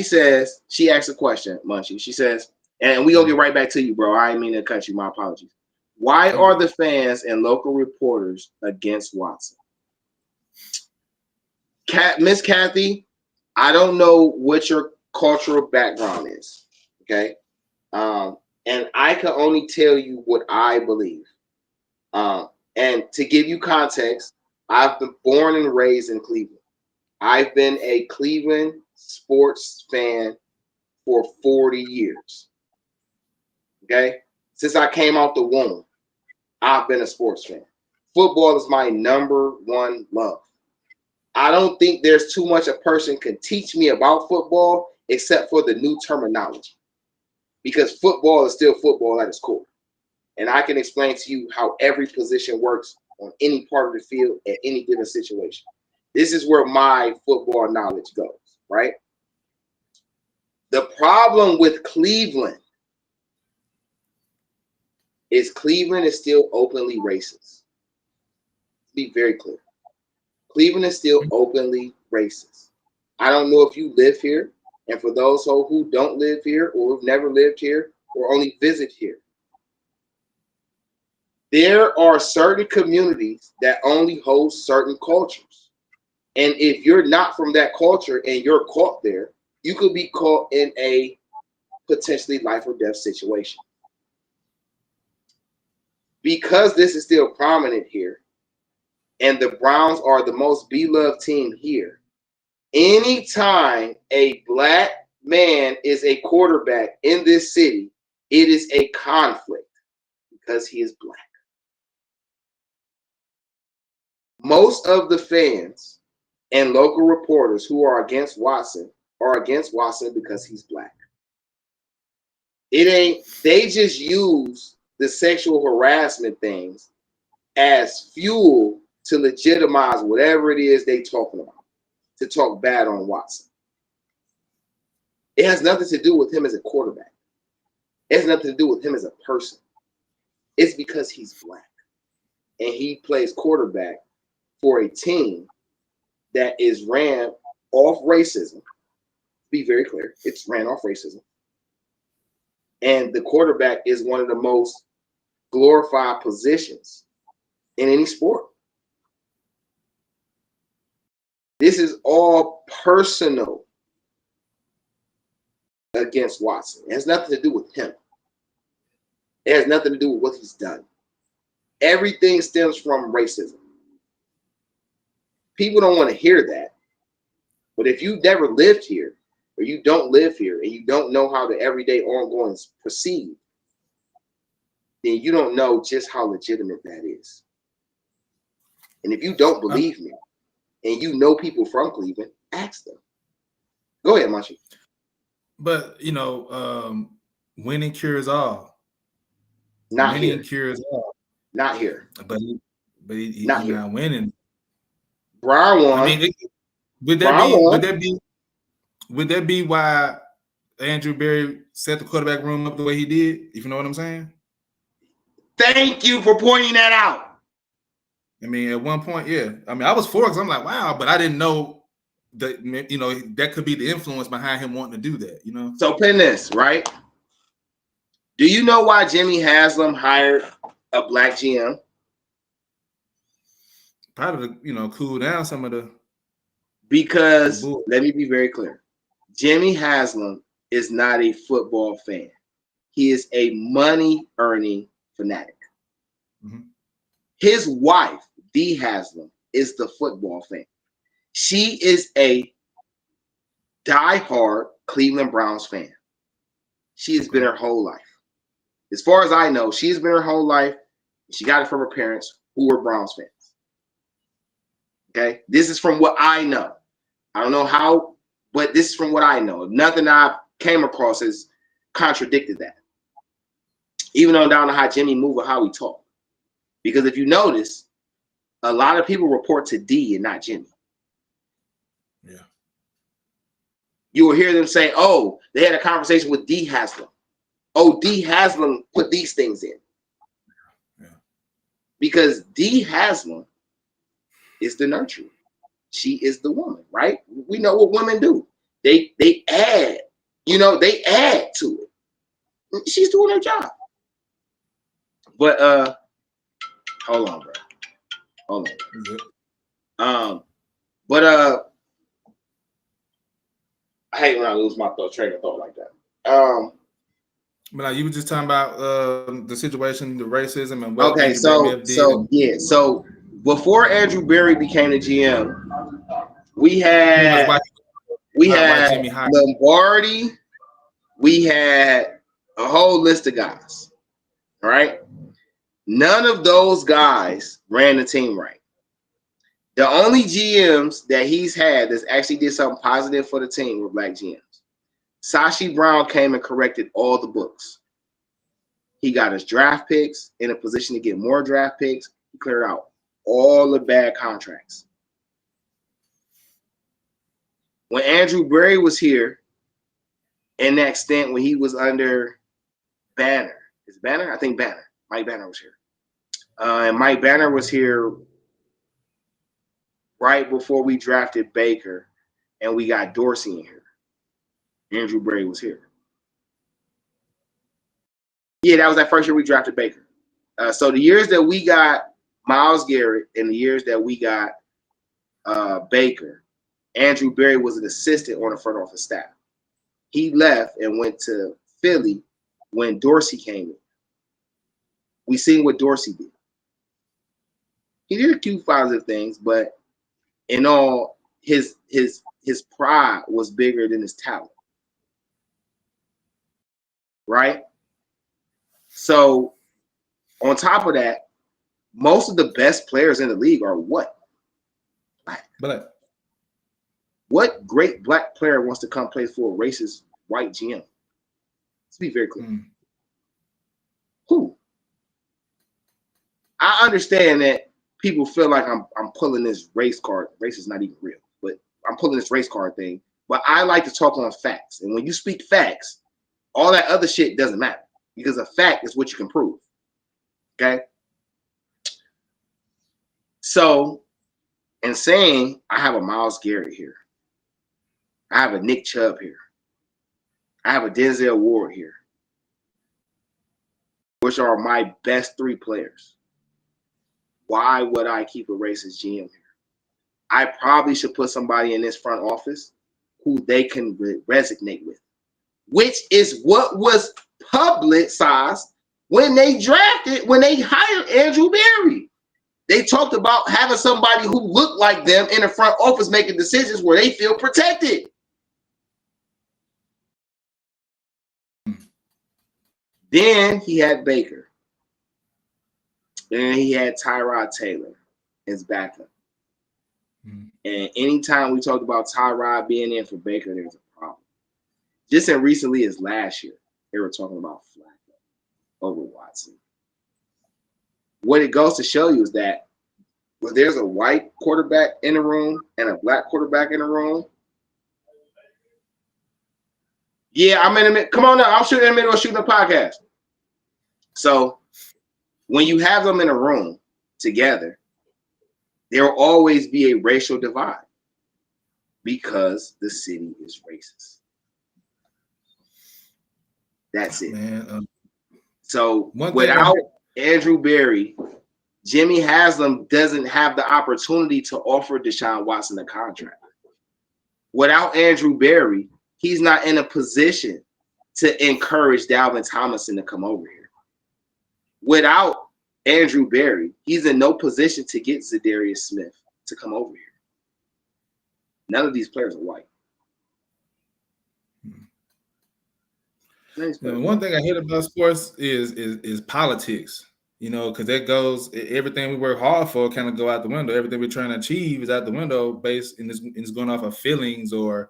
Speaker 2: says, she asked a question, Munchie. She says, and we gonna get right back to you, bro. I didn't mean to cut you. My apologies. Why are the fans and local reporters against Watson? Miss Kathy, I don't know what your cultural background is, okay? And I can only tell you what I believe. And to give you context, I've been born and raised in Cleveland. I've been a Cleveland sports fan for 40 years, okay? Since I came out the womb, I've been a sports fan. Football is my number one love. I don't think there's too much a person can teach me about football except for the new terminology, because football is still football at its core. And I can explain to you how every position works on any part of the field at any given situation. This is where my football knowledge goes, right? The problem with Cleveland is Cleveland is still openly racist. Be very clear. Cleveland is still openly racist. I don't know if you live here, and for those who don't live here or have never lived here or only visit here, there are certain communities that only host certain cultures. And if you're not from that culture and you're caught there, you could be caught in a potentially life or death situation. Because this is still prominent here, and the Browns are the most beloved team here, anytime a black man is a quarterback in this city, it is a conflict because he is black. Most of the fans and local reporters who are against Watson because he's black. They just use the sexual harassment things as fuel to legitimize whatever it is they talking about, to talk bad on Watson. It has nothing to do with him as a quarterback. It has nothing to do with him as a person. It's because he's black. And he plays quarterback for a team that is ran off racism. Be very clear, it's ran off racism. And the quarterback is one of the most glorified positions in any sport. This is all personal against Watson. It has nothing to do with him. It has nothing to do with what he's done. Everything stems from racism. People don't want to hear that. But if you've never lived here, or you don't live here, and you don't know how the everyday ongoings proceed, then you don't know just how legitimate that is. And if you don't believe me, and you know people from Cleveland, ask them. Go ahead, Munchie.
Speaker 3: But, winning cures all. Winning cures all.
Speaker 2: Not here.
Speaker 3: But he's not winning.
Speaker 2: Brian won.
Speaker 3: I mean, would that be why Andrew Berry set the quarterback room up the way he did? If you know what I'm saying?
Speaker 2: Thank you for pointing that out.
Speaker 3: I mean, at one point, yeah. I mean, I was for it because I'm like, wow, but I didn't know that, that could be the influence behind him wanting to do that,
Speaker 2: So pin this, right? Do you know why Jimmy Haslam hired a black GM?
Speaker 3: Probably to, cool down some of the.
Speaker 2: Because let me be very clear. Jimmy Haslam is not a football fan. He is a money-earning fanatic. Mm-hmm. His wife, Dee Haslam, is the football fan. She is a diehard Cleveland Browns fan. She has been her whole life. As far as I know, she's been her whole life. She got it from her parents who were Browns fans. Okay? This is from what I know. I don't know how, but this is from what I know. Nothing I came across has contradicted that. Even though down to how Jimmy moved or how he talked. Because if you notice, a lot of people report to D and not Jimmy.
Speaker 3: Yeah.
Speaker 2: You will hear them say, oh, they had a conversation with Dee Haslam. Oh, Dee Haslam put these things in. Yeah. Because Dee Haslam is the nurturer. She is the woman, right? We know what women do. They add, they add to it. She's doing her job. But hold on, bro. Hold on. I hate when I lose my train of thought like that.
Speaker 3: But you were just talking about the situation, the racism, and what.
Speaker 2: Okay, so before Andrew Berry became the GM, we had Lombardi, we had a whole list of guys. All right, none of those guys ran the team right. The only GMs that he's had that's actually did something positive for the team were black GMs. Sashi Brown came and corrected all the books. He got his draft picks in a position to get more draft picks. He cleared out all the bad contracts. When Andrew Berry was here, in that stint when he was under Banner. Is Banner? I think Banner. Mike Banner was here. And Mike Banner was here right before we drafted Baker and we got Dorsey in here. Andrew Berry was here. Yeah, that was that first year we drafted Baker. So the years that we got Myles Garrett and the years that we got Baker, Andrew Berry was an assistant on the front office staff. He left and went to Philly when Dorsey came in. We seen what Dorsey did. He did a few positive things, but in all, his pride was bigger than his talent. Right? So on top of that, most of the best players in the league are what? Black. What great black player wants to come play for a racist white GM? Let's be very clear. Who? I understand that people feel like I'm pulling this race card. Race is not even real, but I'm pulling this race card thing. But I like to talk on facts. And when you speak facts, all that other shit doesn't matter because a fact is what you can prove. Okay? So, in saying I have a Myles Garrett here, I have a Nick Chubb here, I have a Denzel Ward here, which are my best three players. Why would I keep a racist GM here? I probably should put somebody in this front office who they can resonate with, which is what was publicized when they hired Andrew Berry. They talked about having somebody who looked like them in the front office making decisions where they feel protected. Then he had Baker. Then he had Tyrod Taylor as backup. And anytime we talk about Tyrod being in for Baker, there's a problem. Just as recently as last year, they were talking about Flacco over Watson. What it goes to show you is that when there's a white quarterback in the room and a black quarterback in the room, yeah, I'm in the middle. Come on now, I'm shooting in the middle of shooting a podcast. So when you have them in a room together, there will always be a racial divide because the city is racist. That's it.
Speaker 3: Man,
Speaker 2: So without Andrew Berry, Jimmy Haslam doesn't have the opportunity to offer Deshaun Watson a contract. Without Andrew Berry, he's not in a position to encourage Dalvin Tomlinson to come over here. Without Andrew Berry, he's in no position to get Zadarius Smith to come over here. None of these players are white.
Speaker 3: One thing I hate about sports is politics. You know, because that goes, everything we work hard for kind of go out the window. Everything we're trying to achieve is out the window based and it's going off of feelings or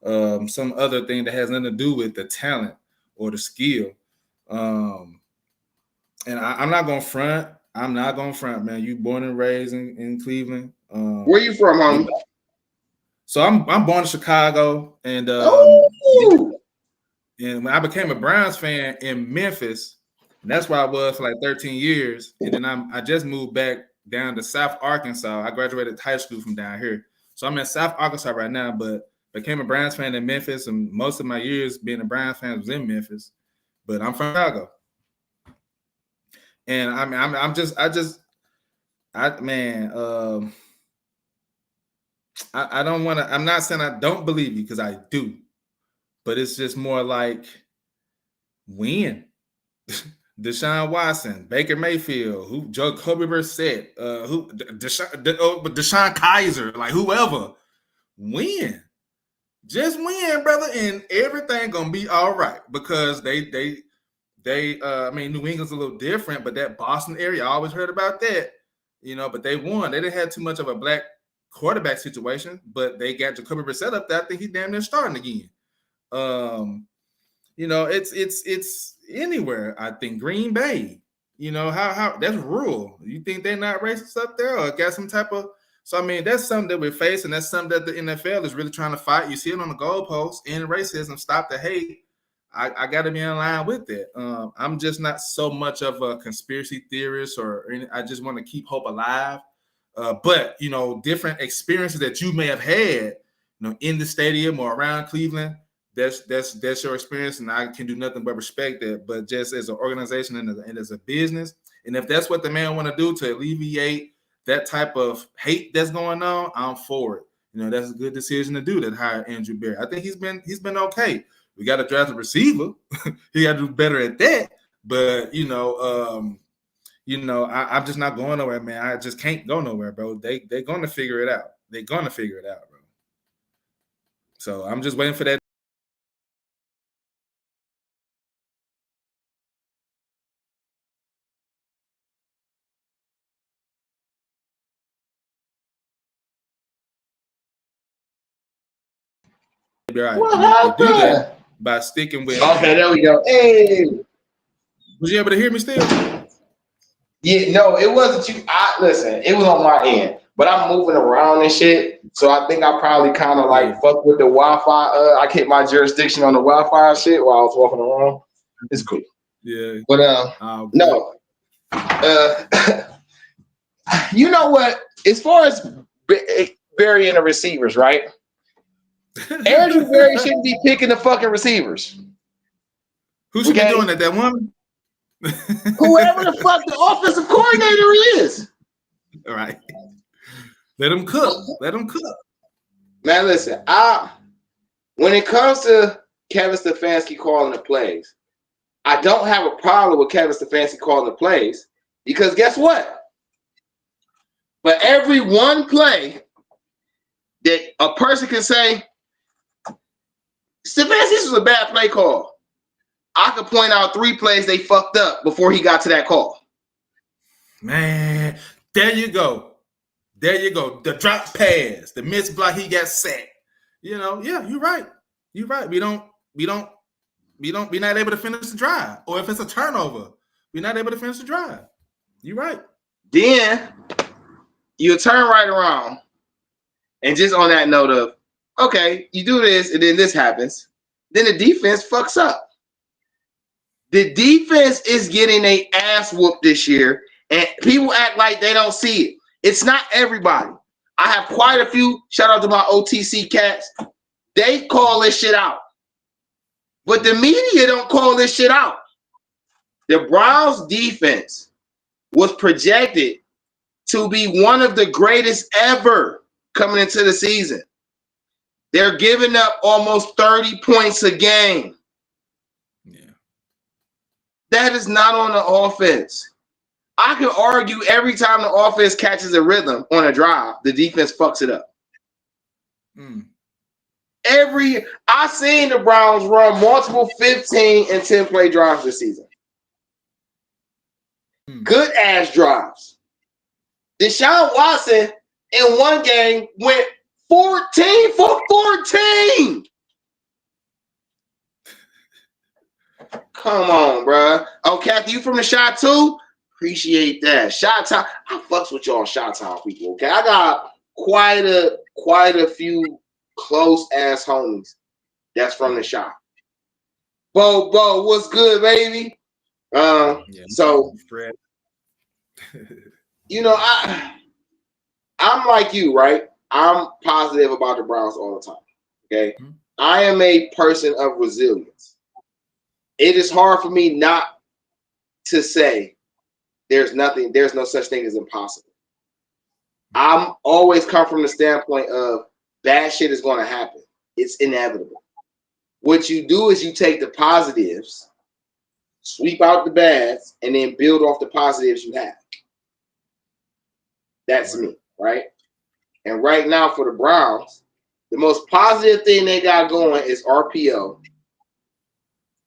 Speaker 3: some other thing that has nothing to do with the talent or the skill. And I'm not going to front. I'm not going to front, man. You born and raised in Cleveland.
Speaker 2: Where you from, homie?
Speaker 3: So I'm born in Chicago. And when I became a Browns fan in Memphis, and that's where I was for like 13 years. And then I just moved back down to South Arkansas. I graduated high school from down here. So I'm in South Arkansas right now, but became a Browns fan in Memphis. And most of my years being a Browns fan was in Memphis. But I'm from Chicago. And I mean, I'm not saying I don't believe you because I do. But it's just more like win. Deshaun Watson, Baker Mayfield, Jacoby Brissett, Deshaun Kaiser, like whoever, win. Just win, brother, and everything gonna be all right because they I mean, New England's a little different, but that Boston area, I always heard about that, you know, but they won. They didn't have too much of a black quarterback situation, but they got Jacoby Brissett up there. I think he's damn near starting again. You know, it's anywhere. I think Green Bay, you know, how that's rural. You think they're not racist up there or got some type of, so I mean, that's something that we're facing. That's something that the NFL is really trying to fight. You see it on the goalposts, end racism, stop the hate. I got to be in line with it. I'm just not so much of a conspiracy theorist I just want to keep hope alive. But, you know, different experiences that you may have had, you know, in the stadium or around Cleveland, that's your experience, and I can do nothing but respect that. But just as an organization and as a business, and if that's what the man want to do to alleviate that type of hate that's going on, I'm for it. You know, that's a good decision to do that. Hire Andrew Berry. I think he's been okay. We got to draft a receiver. He got to do better at that. But I'm just not going nowhere, man. I just can't go nowhere, bro. They're going to figure it out. They're going to figure it out, bro. So I'm just waiting for that. Right.
Speaker 2: What happened?
Speaker 3: Do that by sticking with.
Speaker 2: Okay, there we go. Hey,
Speaker 3: was you able to hear me still?
Speaker 2: Yeah, no, it wasn't you. Listen, it was on my end, but I'm moving around and shit. So I think I probably kind of like fuck with the Wi-Fi. I kept my jurisdiction on the Wi-Fi and shit while I was walking around. It's cool.
Speaker 3: Yeah.
Speaker 2: But no. You know what? As far as burying the receivers, right? Andrew Berry shouldn't be picking the fucking receivers.
Speaker 3: Who should be doing that? That woman?
Speaker 2: Whoever the fuck the offensive coordinator is.
Speaker 3: All right. Let him cook. Let him cook.
Speaker 2: Man, listen, when it comes to Kevin Stefanski calling the plays, I don't have a problem with Kevin Stefanski calling the plays because guess what? For every one play that a person can say, Stefanski, this was a bad play call, I could point out 3 plays they fucked up before he got to that call.
Speaker 3: Man, there you go. There you go. The drop pass, the missed block, he got sacked. You know, yeah, you're right. You're right. We're not able to finish the drive. Or if it's a turnover, we're not able to finish the drive. You're right.
Speaker 2: Then you turn right around. And just on that note of, okay, you do this and then this happens. Then the defense fucks up. The defense is getting an ass whooped this year. And people act like they don't see it. It's not everybody. I have quite a few. Shout out to my OTC cats. They call this shit out. But the media don't call this shit out. The Browns defense was projected to be one of the greatest ever coming into the season. They're giving up almost 30 points a game.
Speaker 3: Yeah.
Speaker 2: That is not on the offense. I can argue every time the offense catches a rhythm on a drive, the defense fucks it up. I seen the Browns run multiple 15 and 10 play drives this season. Good ass drives. Deshaun Watson in one game went 14 for 14. Come on, bro. Oh, Kathy, you from the shot too? Appreciate that. Shot Town. I fucks with y'all Shot Town people, okay? I got quite a few close ass homies that's from the shop. Bo, what's good, baby? So you know, I'm like you, right? I'm positive about the Browns all the time. Okay. I am a person of resilience. It is hard for me not to say there's no such thing as impossible. I'm always come from the standpoint of bad shit is going to happen. It's inevitable. What you do is you take the positives, sweep out the bads, and then build off the positives you have. That's me, right? And right now for the Browns, the most positive thing they got going is RPO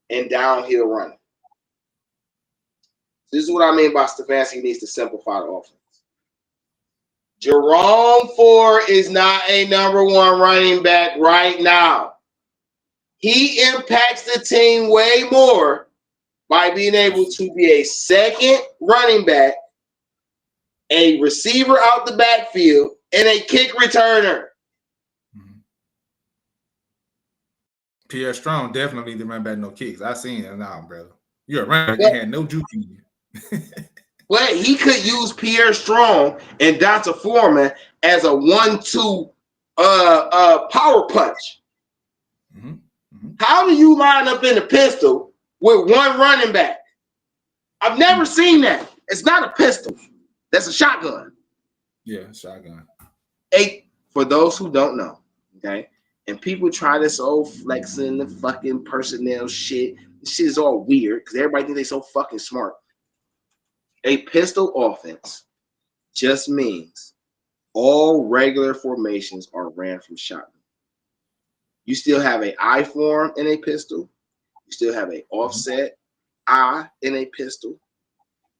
Speaker 2: and downhill running. This is what I mean by Stefanski needs to simplify the offense. Jerome Ford is not a number one running back right now. He impacts the team way more by being able to be a second running back, a receiver out the backfield, and a kick returner.
Speaker 3: Pierre Strong definitely didn't run back no kicks. I seen it now, brother. You're a running back. You had no juke in you.
Speaker 2: But he could use Pierre Strong and Dante Foreman as a 1-2 power punch. How do you line up in the pistol with one running back? I've never seen that. It's not a pistol. That's a shotgun.
Speaker 3: Yeah, shotgun.
Speaker 2: For those who don't know, okay, and people try this old flexing the fucking personnel shit. This shit is all weird because everybody thinks they're so fucking smart. A pistol offense just means all regular formations are ran from shotgun. You still have an I form in a pistol. You still have an offset I in a pistol.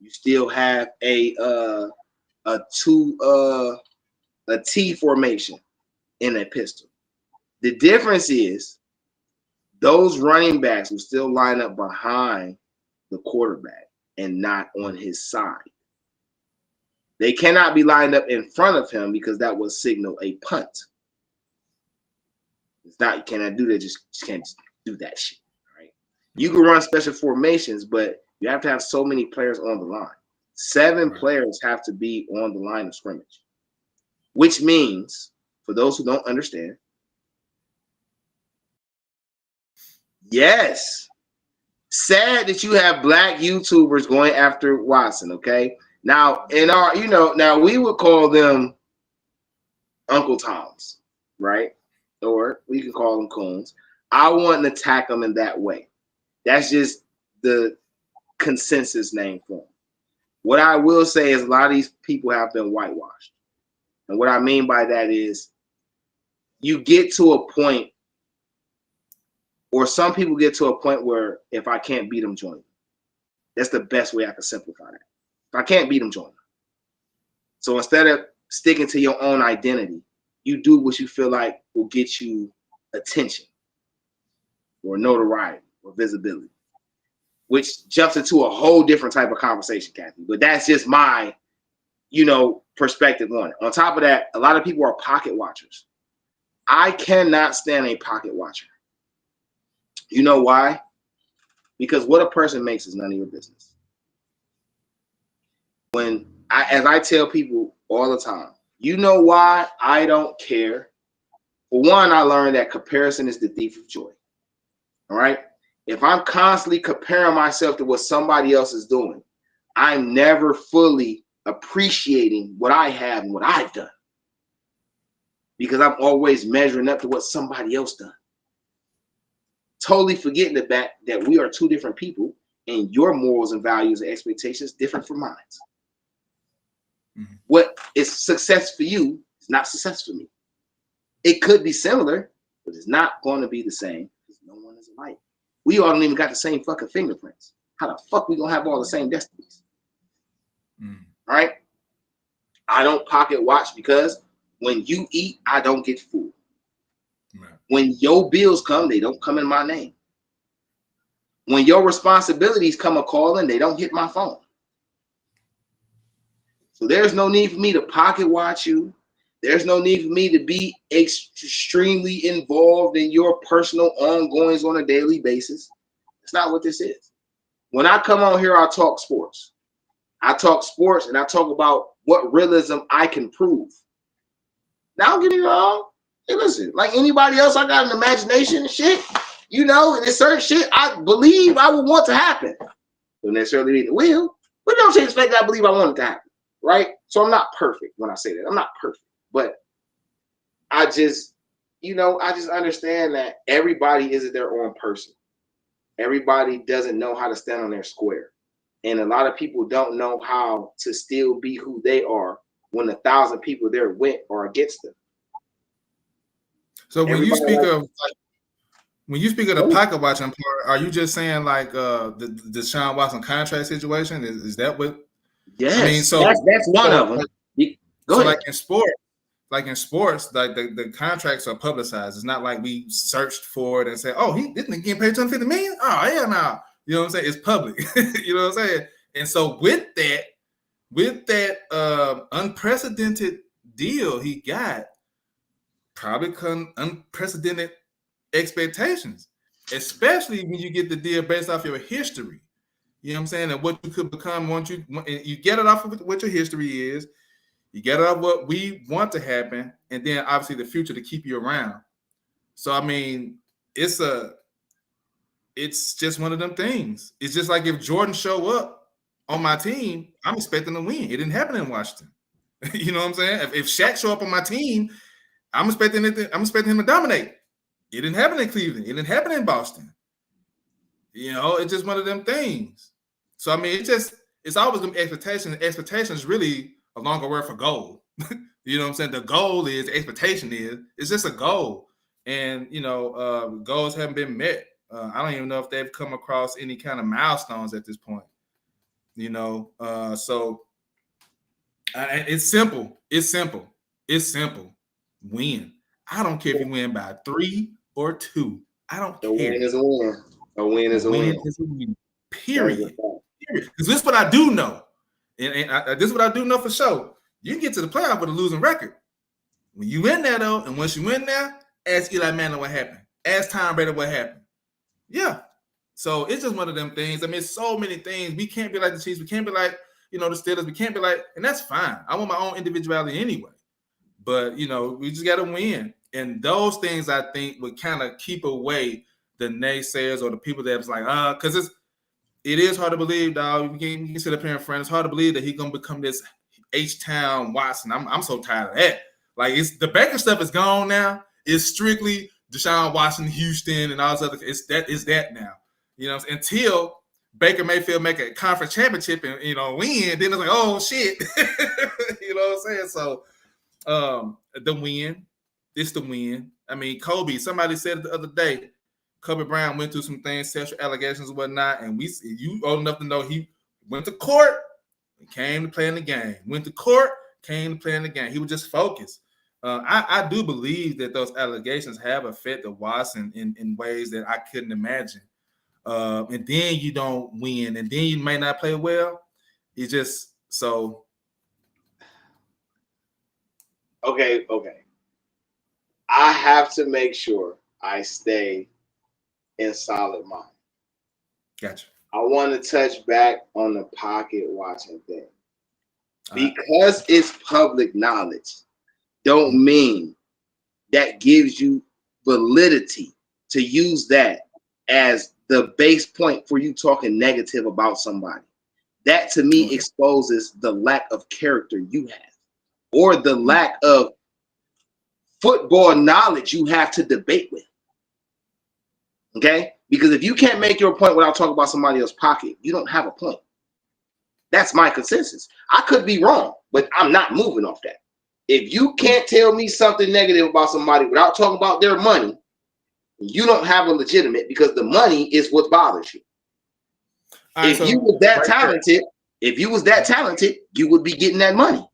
Speaker 2: You still have a T formation in a pistol. The difference is those running backs will still line up behind the quarterback and not on his side. They cannot be lined up in front of him because that will signal a punt. It's not, you cannot do that. Just can't do that shit. Right? You can run special formations, but you have to have so many players on the line. 7 players have to be on the line of scrimmage, which means, for those who don't understand, yes, sad that you have black YouTubers going after Watson. Okay, now in our, now we would call them Uncle Toms, right? Or we can call them coons. I wouldn't attack them in that way. That's just the consensus name for them. What I will say is a lot of these people have been whitewashed. And what I mean by that is you get to a point, or some people get to a point where if I can't beat them, join them. That's the best way I can simplify that. If I can't beat them, join them. So instead of sticking to your own identity, you do what you feel like will get you attention or notoriety or visibility, which jumps into a whole different type of conversation, Kathy. But that's just my, perspective on it. On top of that, a lot of people are pocket watchers. I cannot stand a pocket watcher. You know why? Because what a person makes is none of your business. As I tell people all the time, you know why I don't care? For one, I learned that comparison is the thief of joy. All right? if I'm constantly comparing myself to what somebody else is doing, I'm never fully appreciating what I have and what I've done, because I'm always measuring up to what somebody else done. Totally forgetting the fact that we are two different people, and your morals and values and expectations different from mine. Mm-hmm. What is success for you is not success for me. It could be similar, but it's not going to be the same, because no one is alike. We all don't even got the same fucking fingerprints. How the fuck we gonna have all the same destinies? Right? I don't pocket watch because when you eat, I don't get food. Right. When your bills come, they don't come in my name. When your responsibilities come a calling, they don't hit my phone. So there's no need for me to pocket watch you. There's no need for me to be extremely involved in your personal ongoings on a daily basis. That's not what this is. When I come on here, I talk sports. I talk sports and I talk about what realism I can prove. Now, don't get me wrong. Hey, listen, like anybody else, I got an imagination and shit, you know, and there's certain shit I believe I would want to happen. Don't necessarily mean it will, but don't change the fact that I believe I want it to happen, right? So I'm not perfect when I say that. I'm not perfect, but I just, you know, I just understand that everybody isn't their own person. Everybody doesn't know how to stand on their square. And a lot of people don't know how to still be who they are when 1,000 people they're with are against them.
Speaker 3: So when you speak of the pocket watching part, are you just saying like the Deshaun Watson contract situation? Is that what?
Speaker 2: Yes, I mean, so that's one of them.
Speaker 3: So like in sports, the contracts are publicized. It's not like we searched for it and said, "Oh, this nigga getting paid $250 million. Oh, yeah, nah." You know what I'm saying? It's public. You know what I'm saying? And so with that unprecedented deal he got, probably come unprecedented expectations, especially when you get the deal based off your history. You know what I'm saying? And what you could become once you get it off of what your history is, you get it off what we want to happen, and then obviously the future to keep you around. So I mean, it's just one of them things. It's just like if Jordan show up on my team, I'm expecting to win. It didn't happen in Washington. You know what I'm saying? If Shaq show up on my team, I'm expecting him to dominate. It didn't happen in Cleveland. It didn't happen in Boston. You know, it's just one of them things. So I mean, it's always them expectations. Expectations really a longer word for goal. You know what I'm saying? The goal is, the expectation is, it's just a goal. And you know, goals haven't been met. I don't even know if they've come across any kind of milestones at this point. You know, so it's simple. It's simple. Win. I don't care if you win by 3 or 2. I don't care.
Speaker 2: Win is a win. A win is a win.
Speaker 3: Period. Because this is what I do know. And this is what I do know for sure. You can get to the playoff with a losing record. When you win there, though, and once you win there, ask Eli Manning what happened. Ask Tom Brady what happened. Yeah. So it's just one of them things. I mean, it's so many things. We can't be like the Chiefs. We can't be like, you know, the Steelers. We can't be like, and that's fine. I want my own individuality anyway. But, you know, we just got to win. And those things, I think, would kind of keep away the naysayers or the people that's like, because it is hard to believe, dog. You can sit up here in front. It's hard to believe that he's going to become this H-Town Watson. I'm so tired of that. Like, the Baker stuff is gone now. It's strictly Deshaun Watson, Houston, and all this other. It's that now. You know, until Baker Mayfield make a conference championship and, you know, win, then it's like, oh, shit. You know what I'm saying? So, the win. It's the win. I mean, Kobe, somebody said it the other day, Kobe Bryant went through some things, sexual allegations and whatnot, and you old enough to know he went to court and came to play in the game. Went to court, came to play in the game. He was just focused. I do believe that those allegations have affected Watson in ways that I couldn't imagine. And then you don't win, and then you may not play well. It's just so.
Speaker 2: Okay. I have to make sure I stay in solid mind.
Speaker 3: Gotcha.
Speaker 2: I want to touch back on the pocket watching thing. Because it's public knowledge, don't mean that gives you validity to use that as the base point for you talking negative about somebody. That to me exposes the lack of character you have, or the lack of football knowledge you have to debate with. Okay? Because if you can't make your point without talking about somebody else's pocket, you don't have a point. That's my consensus. I could be wrong, but I'm not moving off that. If you can't tell me something negative about somebody without talking about their money, you don't have a legitimate, because the money is what bothers you. Right, if you was that talented, you would be getting that money.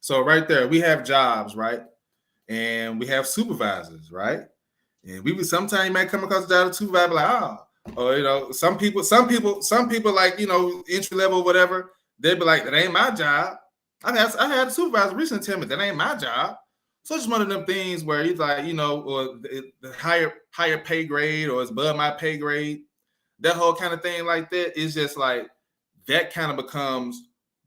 Speaker 3: So right there, we have jobs, right? And we have supervisors, right? And we would sometimes you might come across a job of supervisor like, or you know, some people like, you know, entry level, whatever, they'd be like, that ain't my job. I had a supervisor recently tell me that ain't my job. So it's one of them things where he's like, you know, or the higher pay grade, or it's above my pay grade, that whole kind of thing like that is just like, that kind of becomes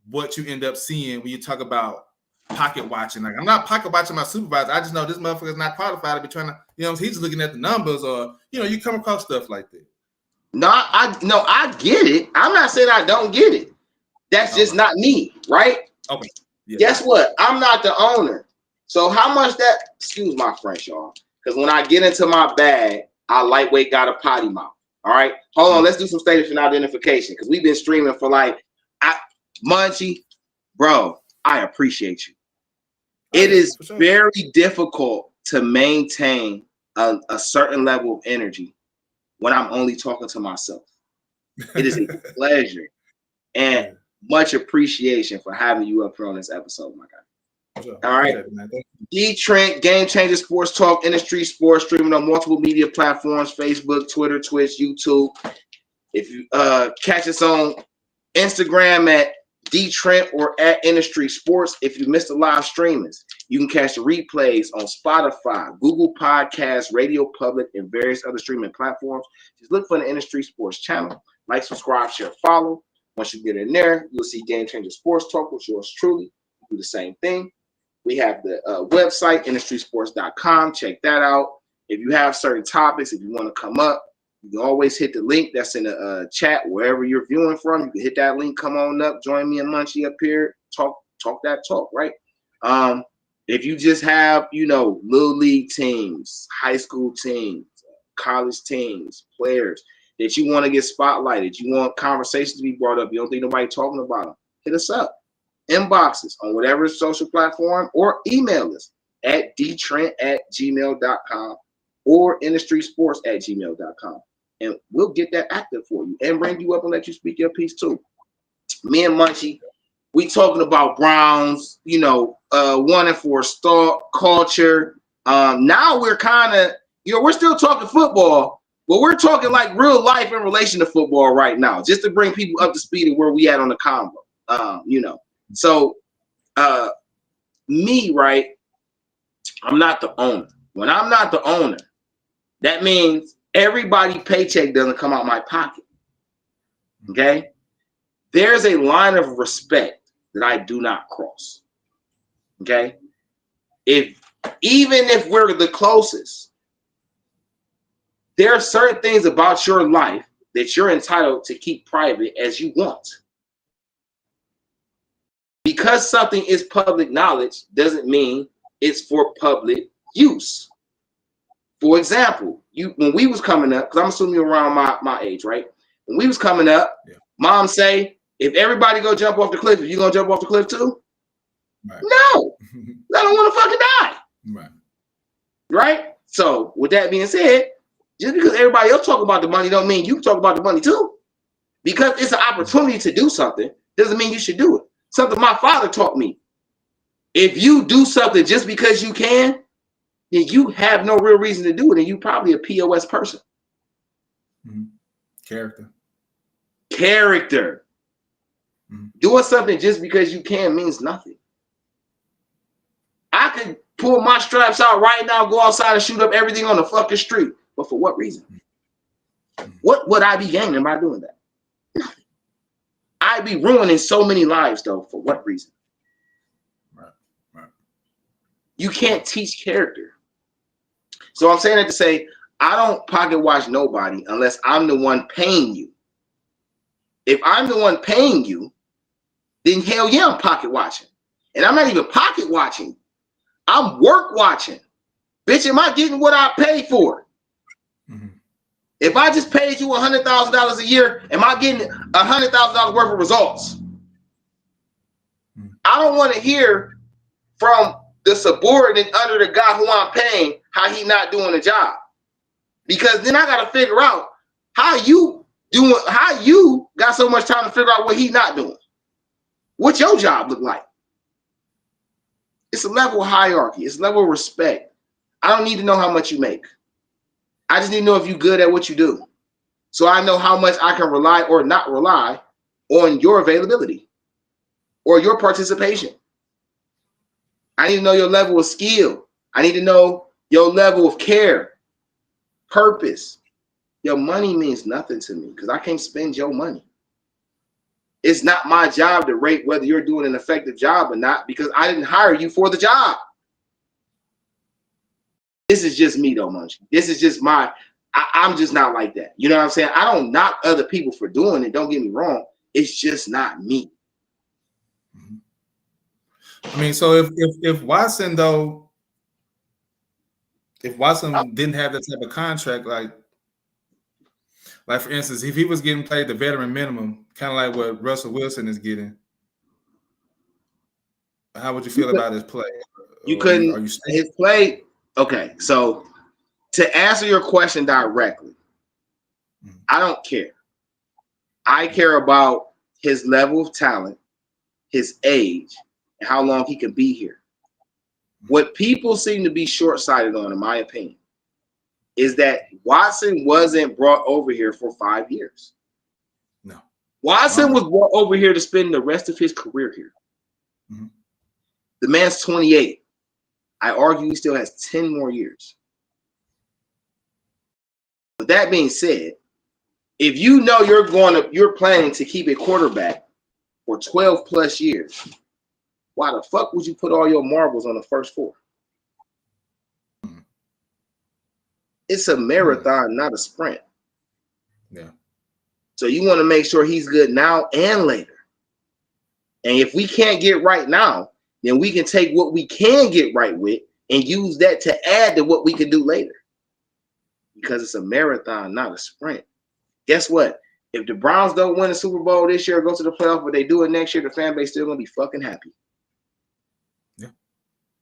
Speaker 3: what you end up seeing when you talk about pocket watching. Like, I'm not pocket watching my supervisor. I just know this motherfucker's not qualified to be trying to, you know, he's just looking at the numbers, or, you know, you come across stuff like that.
Speaker 2: No, I get it. I'm not saying I don't get it. That's just not me, right?
Speaker 3: Okay. Yeah.
Speaker 2: Guess what? I'm not the owner. So how much that, excuse my French, y'all, because when I get into my bag, I lightweight got a potty mouth. All right. Hold on, let's do some station identification, because we've been streaming for like, Munchie, bro, I appreciate you. It is very difficult to maintain a certain level of energy when I'm only talking to myself. It is a pleasure and much appreciation for having you up here on this episode, my guy. All right. DeeTrynt, GameChangaSports Talk, InDaStreetzSportz, streaming on multiple media platforms, Facebook, Twitter, Twitch, YouTube. If you catch us on Instagram at DeeTrynt or at InDaStreetzSportz. If you missed the live streamings, you can catch the replays on Spotify, Google Podcasts, Radio Public, and various other streaming platforms. Just look for the InDaStreetzSportz channel. Like, subscribe, share, follow. Once you get in there, you'll see Game Changer Sports Talk with yours truly. Do the same thing. We have the website, InDaStreetzSportz.com. Check that out. If you have certain topics, if you want to come up, you can always hit the link that's in the chat wherever you're viewing from. You can hit that link, come on up, join me and Munchie up here, talk that talk, right? If you just have, you know, little league teams, high school teams, college teams, players that you want to get spotlighted, you want conversations to be brought up, you don't think nobody talking about them, hit us up. Inboxes on whatever social platform, or email us at DeeTrynt@gmail.com or InDaStreetzSportz@gmail.com. And we'll get that active for you and bring you up and let you speak your piece too. Me and Munchie, we talking about Browns, you know, 1-4 start culture. Now we're kind of, you know, we're still talking football, but we're talking like real life in relation to football right now, just to bring people up to speed of where we at on the combo. You know, so me, right? I'm not the owner. When I'm not the owner, that means everybody's paycheck doesn't come out my pocket. Okay? There's a line of respect that I do not cross. Okay? Even if we're the closest, there are certain things about your life that you're entitled to keep private as you want. Because something is public knowledge doesn't mean it's for public use. For example, when we was coming up, because I'm assuming you're around my age, right? When we was coming up, Mom say, if everybody go jump off the cliff, are you gonna jump off the cliff too? Right. No, I don't want to fucking die. Right? So with that being said, just because everybody else talk about the money don't mean you can talk about the money too. Because it's an opportunity to do something doesn't mean you should do it. Something my father taught me. If you do something just because you can, then you have no real reason to do it, and you probably a POS person.
Speaker 3: Character.
Speaker 2: Doing something just because you can means nothing. I could pull my straps out right now, go outside and shoot up everything on the fucking street. But for what reason? What would I be gaining by doing that? Nothing. I'd be ruining so many lives, though. For what reason? Right. You can't teach character. So I'm saying that to say, I don't pocket watch nobody unless I'm the one paying you. If I'm the one paying you, then hell yeah, I'm pocket watching. And I'm not even pocket watching. I'm work watching. Bitch, am I getting what I pay for? Mm-hmm. If I just paid you $100,000 a year, am I getting $100,000 worth of results? Mm-hmm. I don't want to hear from the subordinate under the guy who I'm paying how he not doing the job. Because then I got to figure out how you got so much time to figure out what he's not doing. What's your job look like? It's a level of hierarchy. It's a level of respect. I don't need to know how much you make. I just need to know if you're good at what you do. So I know how much I can rely or not rely on your availability or your participation. I need to know your level of skill. I need to know your level of care, purpose. Your money means nothing to me because I can't spend your money. It's not my job to rate whether you're doing an effective job or not because I didn't hire you for the job. This is just me though, Munchie. This is just I'm just not like that. You know what I'm saying? I don't knock other people for doing it. Don't get me wrong. It's just not me.
Speaker 3: I mean, so if Watson though, if Watson didn't have that type of contract, like for instance, if he was getting paid the veteran minimum, kind of like what Russell Wilson is getting, how would you feel about his play?
Speaker 2: You couldn't. His play. Okay, so to answer your question directly, I don't care. I care about his level of talent, his age, and how long he can be here. What people seem to be short-sighted on, in my opinion, is that Watson wasn't brought over here for 5 years.
Speaker 3: No.
Speaker 2: Watson was brought over here to spend the rest of his career here. Mm-hmm. The man's 28. I argue he still has 10 more years. With that being said, if you know you're planning to keep a quarterback for 12 plus years, why the fuck would you put all your marbles on the first 4? It's a marathon, not a sprint.
Speaker 3: Yeah.
Speaker 2: So you want to make sure he's good now and later. And if we can't get right now, then we can take what we can get right with and use that to add to what we can do later. Because it's a marathon, not a sprint. Guess what? If the Browns don't win the Super Bowl this year or go to the playoff, but they do it next year, the fan base still going to be fucking happy.
Speaker 3: Yeah.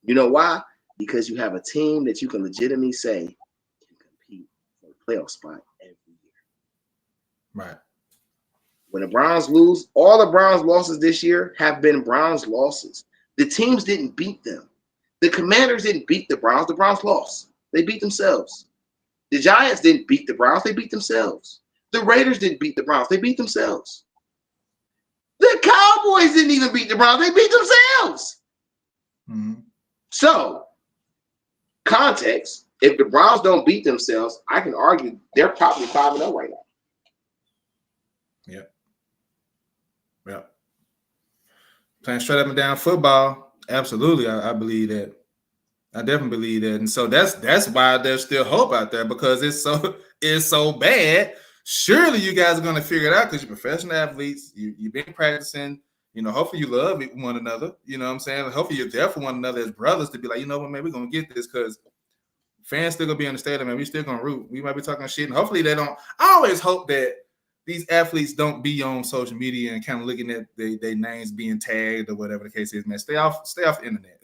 Speaker 2: You know why? Because you have a team that you can legitimately say can compete for a playoff spot every year.
Speaker 3: Right.
Speaker 2: When the Browns lose, all the Browns losses this year have been Browns losses. The teams didn't beat them. The Commanders didn't beat the Browns. The Browns lost. They beat themselves. The Giants didn't beat the Browns. They beat themselves. The Raiders didn't beat the Browns. They beat themselves. The Cowboys didn't even beat the Browns. They beat themselves. Mm-hmm. So, context, if the Browns don't beat themselves, I can argue they're probably 5-0 right now.
Speaker 3: Yep. Yep. Playing straight up and down football. Absolutely. I believe that. I definitely believe that. And so that's why there's still hope out there because it's so bad. Surely you guys are going to figure it out because you're professional athletes. You've been practicing. You know, hopefully you love one another. You know what I'm saying? Hopefully you're there for one another as brothers to be like, you know what, man, we're going to get this because fans still going to be in the stadium and we still going to root. We might be talking shit. And hopefully they don't. I always hope that these athletes don't be on social media and kind of looking at their names being tagged or whatever the case is, man. Stay off the internet.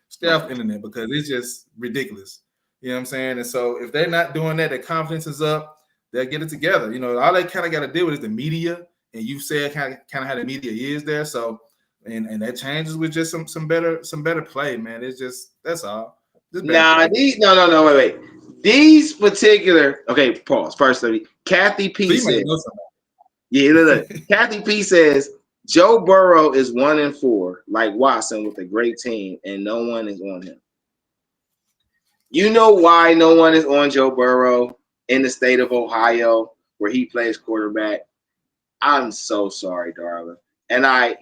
Speaker 3: Stay off the internet because it's just ridiculous. You know what I'm saying? And so if they're not doing that, their confidence is up, they'll get it together. You know, all they kind of got to deal with is the media. And you said kind of how the media is there. So and that changes with just some better play, man. It's just that's all.
Speaker 2: Nah, wait. These particular pause. First, Kathy P says. Yeah, look. Kathy P says Joe Burrow is 1-4, like Watson, with a great team, and no one is on him. You know why no one is on Joe Burrow in the state of Ohio where he plays quarterback? I'm so sorry, darling. And I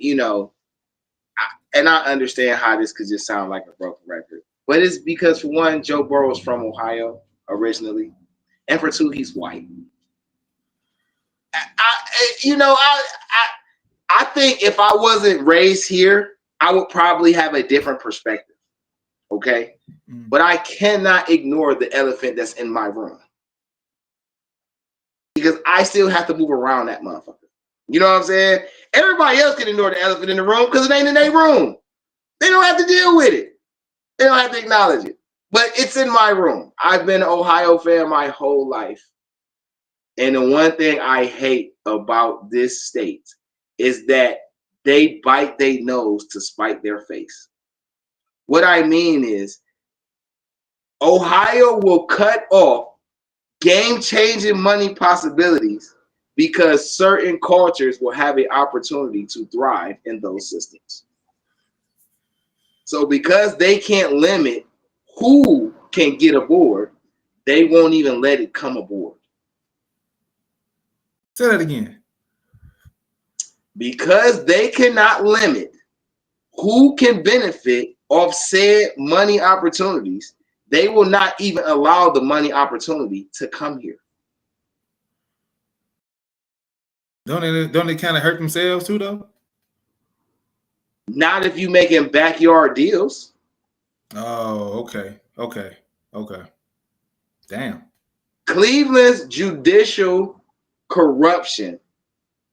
Speaker 2: understand how this could just sound like a broken record. But it's because, for one, Joe Burrow is from Ohio originally. and for two, he's white. I think if I wasn't raised here, I would probably have a different perspective. Okay, but I cannot ignore the elephant that's in my room because I still have to move around that motherfucker. You know what I'm saying? Everybody else can ignore the elephant in the room because it ain't in their room. They don't have to deal with it. They don't have to acknowledge it. But it's in my room. I've been an Ohio fan my whole life. And the one thing I hate about this state is that they bite their nose to spite their face. What I mean is, Ohio will cut off game-changing money possibilities because certain cultures will have an opportunity to thrive in those systems. So because they can't limit who can get aboard, they won't even let it come aboard.
Speaker 3: Say that again.
Speaker 2: Because they cannot limit who can benefit off said money opportunities, they will not even allow the money opportunity to come here.
Speaker 3: Don't they kind of hurt themselves too, though?
Speaker 2: Not if you making backyard deals.
Speaker 3: Oh, okay. Damn.
Speaker 2: Cleveland's judicial corruption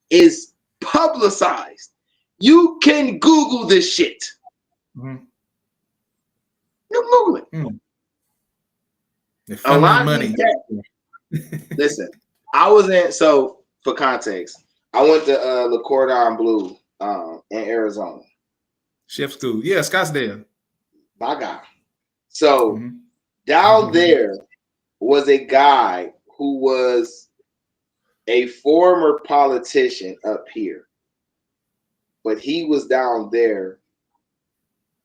Speaker 2: is publicized. You can Google this shit.
Speaker 3: Mm-hmm.
Speaker 2: You Google it.
Speaker 3: A lot of money.
Speaker 2: Listen, so for context, I went to Le Cordon Bleu in Arizona.
Speaker 3: Chef school. Yeah, Scottsdale.
Speaker 2: My guy. So down there was a guy who was a former politician up here. But he was down there.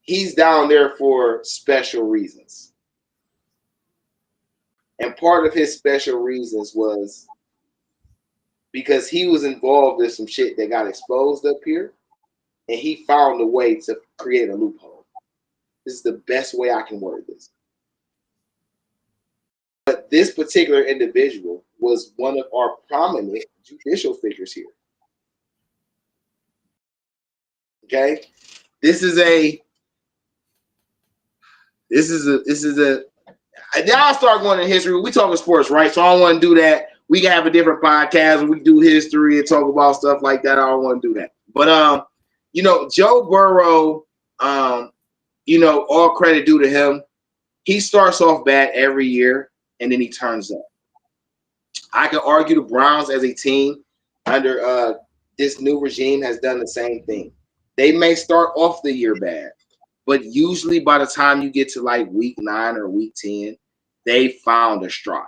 Speaker 2: He's down there for special reasons. And part of his special reasons was because he was involved in some shit that got exposed up here. And he found a way to create a loophole. This is the best way I can word this. But this particular individual was one of our prominent judicial figures here. Okay? Now I start going in history. We talking sports, right? So I don't want to do that. We can have a different podcast where we do history and talk about stuff like that. I don't want to do that. But Joe Burrow, all credit due to him. He starts off bad every year and then he turns up. I can argue the Browns as a team under this new regime has done the same thing. They may start off the year bad, but usually by the time you get to like week 9 or week 10, they found a stride.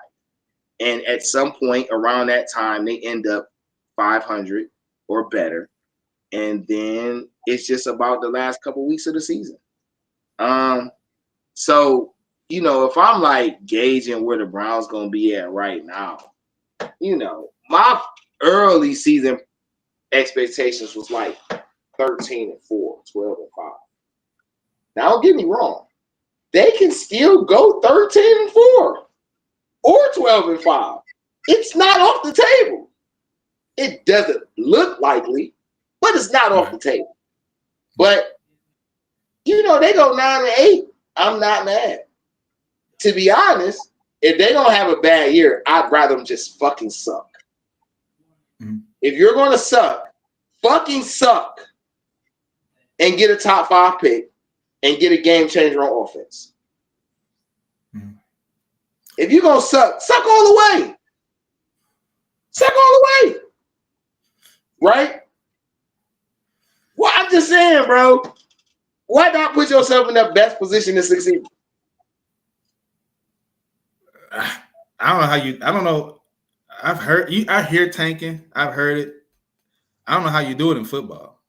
Speaker 2: And at some point around that time, they end up 500 or better. And then it's just about the last couple of weeks of the season. So, if I'm like gauging where the Browns going to be at right now, my early season expectations was like 13-4, 12-5. Now, don't get me wrong. They can still go 13-4 or 12-5. It's not off the table. It doesn't look likely, but it's not off the table. But, they go 9-8. I'm not mad. To be honest, if they don't have a bad year, I'd rather them just fucking suck. Mm-hmm. If you're going to suck, fucking suck and get a top 5 pick and get a game changer on offense. Mm-hmm. If you're going to suck all the way. Suck all the way. Right? Well, I'm just saying, bro. Why not put yourself in the best position to succeed?
Speaker 3: I don't know. I've heard you. I hear tanking. I've heard it. I don't know how you do it in football.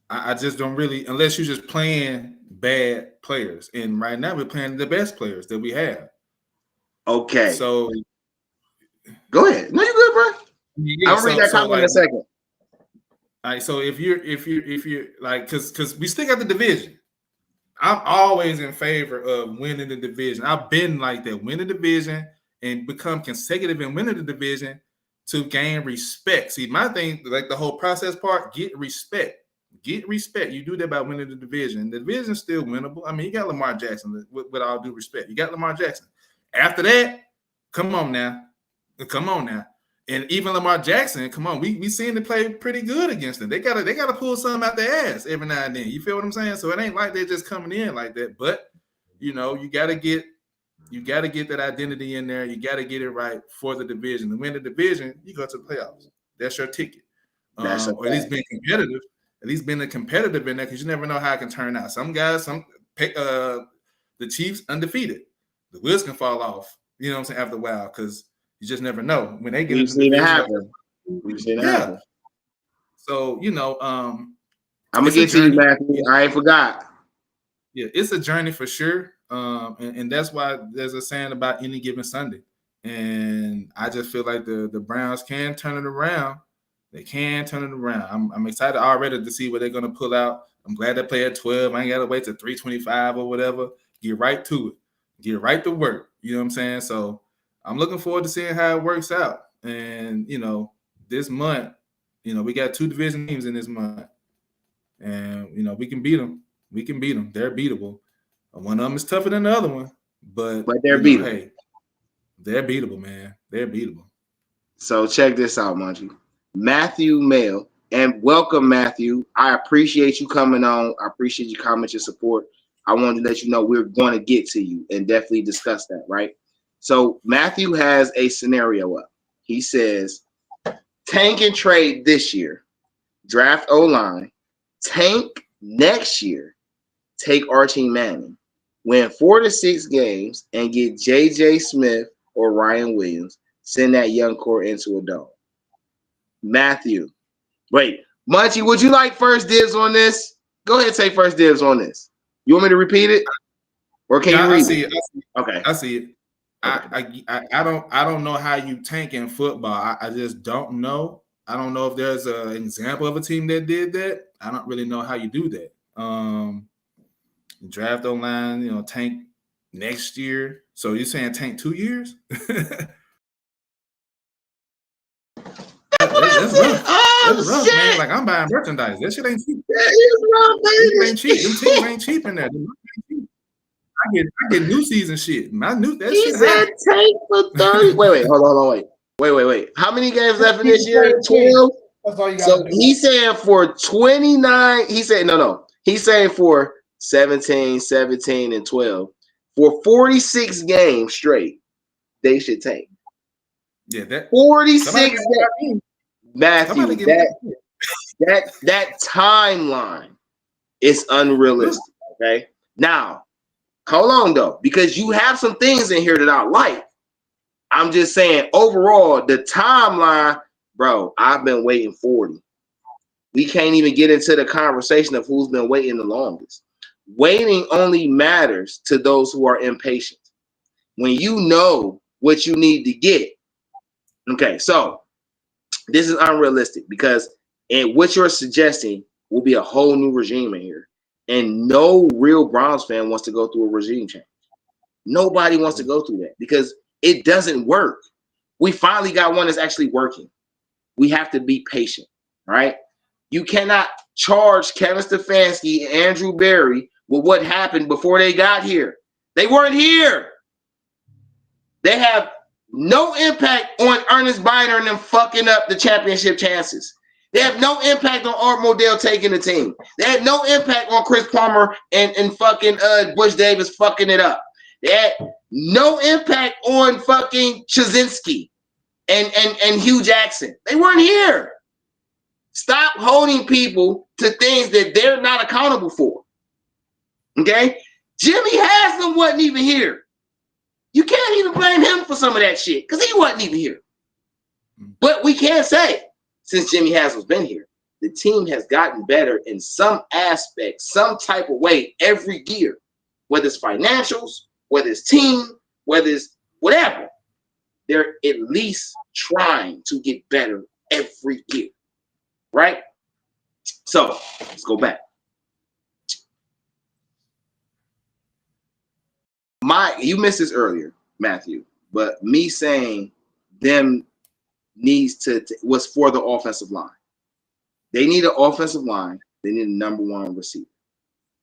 Speaker 3: I just don't really, unless you're just playing bad players. And right now we're playing the best players that we have.
Speaker 2: Okay.
Speaker 3: So
Speaker 2: go ahead. No, you good, bro. Yeah, I'll read that comment in a second.
Speaker 3: All right. So if you're like, because we still got the division. I'm always in favor of winning the division. I've been like that. Win the division and become consecutive in winning the division to gain respect. See, my thing, like the whole process part, get respect. Get respect. You do that by winning the division. The division's still winnable. I mean, you got Lamar Jackson, with all due respect. You got Lamar Jackson. After that, come on now. Come on now. And even Lamar Jackson, come on, we seen them play pretty good against them. They gotta pull something out their ass every now and then. You feel what I'm saying? So it ain't like they're just coming in like that. But you gotta get that identity in there. You gotta get it right for the division. To win the division, you go to the playoffs. That's your ticket. Or at least being competitive. At least being competitive in there, because you never know how it can turn out. Some guys, the Chiefs undefeated. The wheels can fall off. You know what I'm saying? After a while, because you just never know when they get into the division.
Speaker 2: We've seen it happen.
Speaker 3: So
Speaker 2: I'm gonna get to you, Matthew. I ain't forgot.
Speaker 3: Yeah, it's a journey for sure, and that's why there's a saying about any given Sunday. And I just feel like the Browns can turn it around. They can turn it around. I'm excited already to see what they're gonna pull out. I'm glad they play at 12. I ain't gotta wait to 3:25 or whatever. Get right to it. Get right to work. You know what I'm saying? So I'm looking forward to seeing how it works out. And, this month, we got 2 division teams in this month. And, we can beat them. We can beat them. They're beatable. One of them is tougher than the other one. But
Speaker 2: they're beatable.
Speaker 3: Hey, they're beatable, man. They're beatable.
Speaker 2: So check this out, Munchie. Matthew Mail. And welcome, Matthew. I appreciate you coming on. I appreciate your comments, your support. I wanted to let you know we're going to get to you and definitely discuss that, right? So Matthew has a scenario up. He says, tank and trade this year, draft O-line, tank next year, take Archie Manning, win 4 to 6 games, and get J.J. Smith or Ryan Williams, send that young core into a dome. Matthew. Wait, Munchie, would you like first dibs on this? Go ahead and take first dibs on this. You want me to repeat it? Or can you read it? Okay.
Speaker 3: I see it. Okay. I don't know how you tank in football. I just don't know. I don't know if there's an example of a team that did that. I don't really know how you do that. Draft online, tank next year. So you're saying tank 2 years? That's rough. That's rough, man. Like, I'm buying merchandise. That shit ain't cheap. That ain't cheap. Them teams ain't cheap in there. I get new season shit.
Speaker 2: He said tank for 30. Wait. Hold on. Wait. How many games left in this year? 12.
Speaker 3: That's all you got.
Speaker 2: So he's saying for 29. He said no. He's saying for 17, 17, and 12 for 46 games straight, they should tank.
Speaker 3: Yeah, that
Speaker 2: 46 games. Matthew, that timeline is unrealistic. Okay, now hold on though, because you have some things in here that I like. I'm just saying overall, the timeline, bro. I've been waiting 40. We can't even get into the conversation of who's been waiting the longest. Waiting only matters to those who are impatient. When you know what you need to get. Okay, so this is unrealistic because what you're suggesting will be a whole new regime in here. And no real Browns fan wants to go through a regime change. Nobody wants to go through that because it doesn't work. We finally got one that's actually working. We have to be patient, right? You cannot charge Kevin Stefanski and Andrew Berry with what happened before they got here. They weren't here. They have no impact on Ernest Biner and them fucking up the championship chances. They have no impact on Art Modell taking the team. They had no impact on Chris Palmer and fucking Bush Davis fucking it up. They had no impact on fucking Chazinski and Hugh Jackson. They weren't here. Stop holding people to things that they're not accountable for. Okay? Jimmy Haslam wasn't even here. You can't even blame him for some of that shit because he wasn't even here. But we can say, since Jimmy Haslam's been here, the team has gotten better in some aspect, some type of way every year, whether it's financials, whether it's team, whether it's whatever. They're at least trying to get better every year, right? So let's go back. You missed this earlier, Matthew. But me saying them needs to was for the offensive line. They need an offensive line. They need a number one receiver.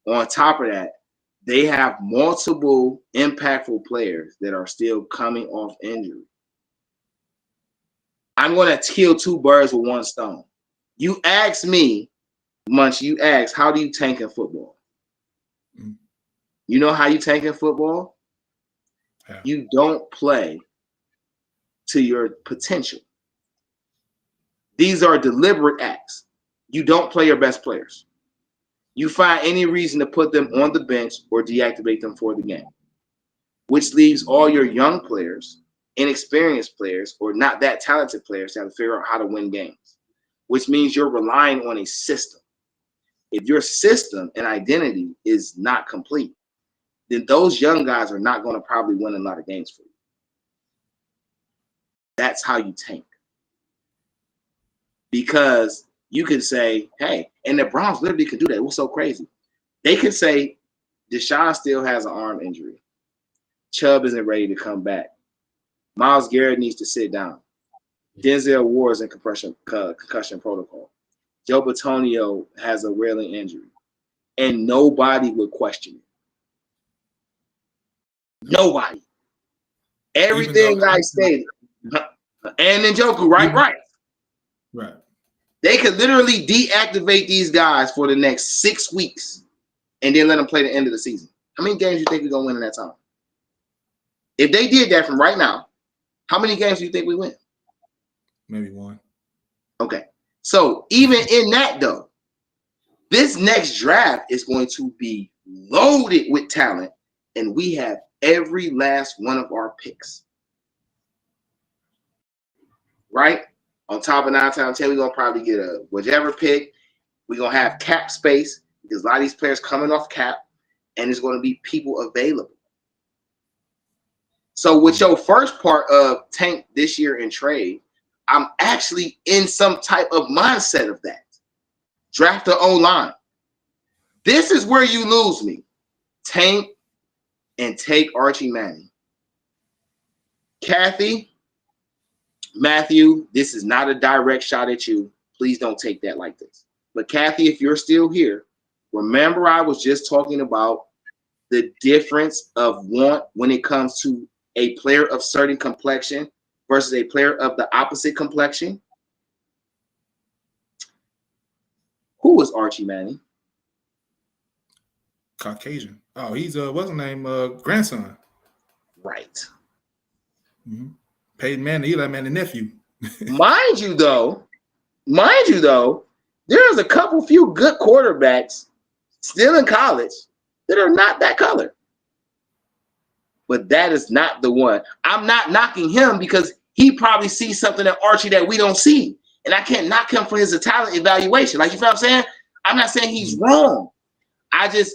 Speaker 2: On top of that, they have multiple impactful players that are still coming off injury. I'm going to kill two birds with one stone. You ask me, Munch, you ask, how do you tank in football? You know how you tank in football? Yeah. You don't play to your potential. These are deliberate acts. You don't play your best players. You find any reason to put them on the bench or deactivate them for the game, which leaves all your young players, inexperienced players, or not that talented players to have to figure out how to win games, which means you're relying on a system. If your system and identity is not complete, then those young guys are not going to probably win a lot of games for you. That's how you tank. Because you can say, hey, and the Browns literally can do that. It was so crazy. They could say, Deshaun still has an arm injury. Chubb isn't ready to come back. Myles Garrett needs to sit down. Denzel Ward is in concussion protocol. Joe Bitonio has a railing injury. And nobody would question it. Nobody. Everything I stated. And Njoku, right. They could literally deactivate these guys for the next 6 weeks and then let them play the end of the season. How many games do you think we're going to win in that time? If they did that from right now, how many games do you think we win?
Speaker 3: Maybe one.
Speaker 2: Okay. So even in that, though, this next draft is going to be loaded with talent, and we have every last one of our picks. Right? On top of 9 times 10, we're going to probably get a whichever pick. We're going to have cap space because a lot of these players coming off cap, and there's going to be people available. So with your first part of tank this year in trade, I'm actually in some type of mindset of that. Draft the O-line. This is where you lose me. Tank and take Archie Manning. Kathy, Matthew, this is not a direct shot at you. Please don't take that like this. But Kathy, if you're still here, remember I was just talking about the difference of want when it comes to a player of certain complexion versus a player of the opposite complexion. Who was Archie Manning?
Speaker 3: Caucasian. Oh, he's what's his name? Grandson.
Speaker 2: Right.
Speaker 3: Mm-hmm. Peyton Manning, Eli Manning nephew.
Speaker 2: Mind you, though, there's a couple few good quarterbacks still in college that are not that color. But that is not the one. I'm not knocking him because he probably sees something in Archie that we don't see. And I can't knock him for his talent evaluation. Like, you feel what I'm saying? I'm not saying he's wrong.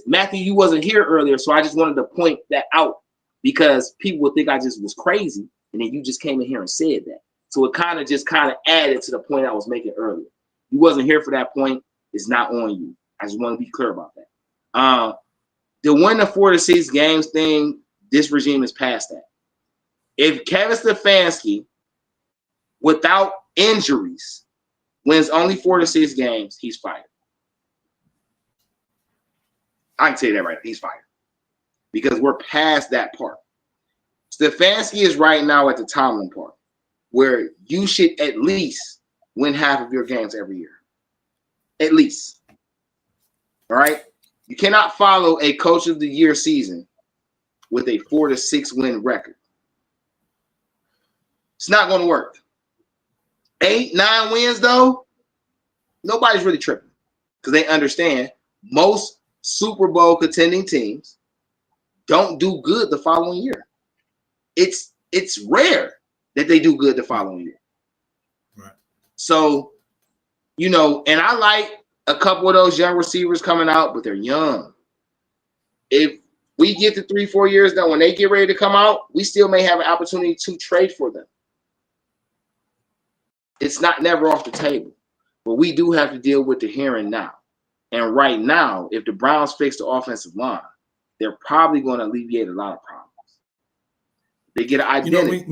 Speaker 2: Matthew, you wasn't here earlier, so I just wanted to point that out because people would think I just was crazy, and then you just came in here and said that. So it kind of added to the point I was making earlier. You wasn't here for that point. It's not on you. I just want to be clear about that. The win the 4 to 6 games thing, this regime is past that. If Kevin Stefanski, without injuries, wins only 4 to 6 games, he's fired. I can tell you that right now. He's fired. Because we're past that part. Stefanski is right now at the Tomlin part, where you should at least win half of your games every year. At least. All right? You cannot follow a Coach of the Year season with a 4 to 6 win record. It's not going to work. 8, 9 wins, though, nobody's really tripping because they understand most Super Bowl contending teams don't do good the following year. It's rare that they do good the following year. Right. So, and I like a couple of those young receivers coming out, but they're young. If we get to 3-4 years now, when they get ready to come out, we still may have an opportunity to trade for them. It's not never off the table, but we do have to deal with the here and now. And right now, if the Browns fix the offensive line, they're probably going to alleviate a lot of problems. They get an identity.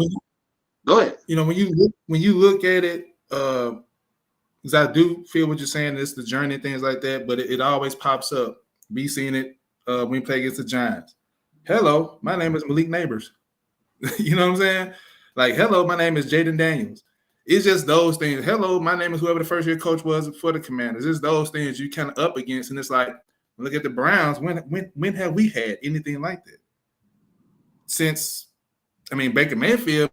Speaker 2: Go ahead.
Speaker 3: When you look at it, because I do feel what you're saying, it's the journey and things like that, but it always pops up. We seen it when we play against the Giants. Hello, my name is Malik Neighbors. You know what I'm saying? Like, hello, my name is Jaden Daniels. It's just those things. Hello, my name is whoever the first year coach was for the Commanders. It's those things you kind of up against, and it's like, look at the Browns. When have we had anything like that? Since, Baker Mayfield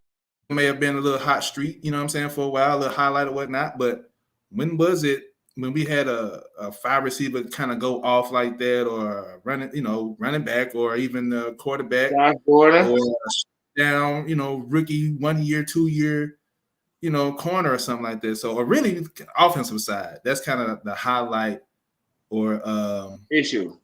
Speaker 3: may have been a little hot streak, you know what I'm saying, for a while, a little highlight or whatnot, but when was it when we had a 5 receiver kind of go off like that, or running back, or even the quarterback, or down, rookie 1 year, 2 year, corner or something like that. So a really offensive side, that's kind of the highlight or
Speaker 2: issue,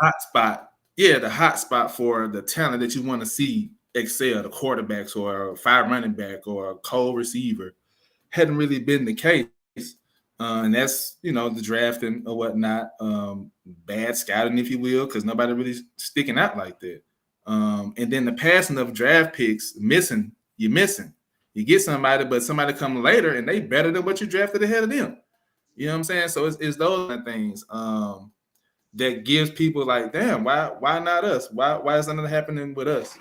Speaker 3: hot spot. Yeah, the hot spot for the talent that you want to see excel, the quarterbacks or a 5 running back or a cold receiver. Hadn't really been the case. And that's, the drafting or whatnot, bad scouting, if you will, because nobody really sticking out like that. And then the passing of draft picks, you're missing. You get somebody, but somebody come later and they better than what you drafted ahead of them. You know what I'm saying? So it's those kind of things that gives people like, damn, why not us? Why is nothing happening with us?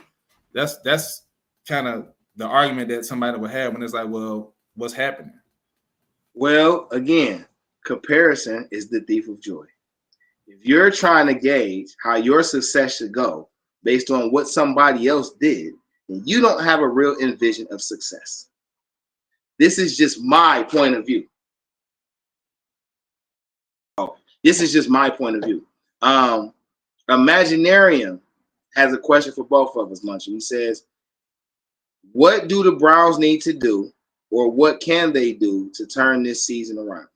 Speaker 3: That's kind of the argument that somebody would have when it's like, well, what's happening?
Speaker 2: Well, again, comparison is the thief of joy. If you're trying to gauge how your success should go based on what somebody else did, then you don't have a real envision of success. This is just my point of view. Imaginarium has a question for both of us, Munchie. He says, what do the Browns need to do, or what can they do to turn this season around?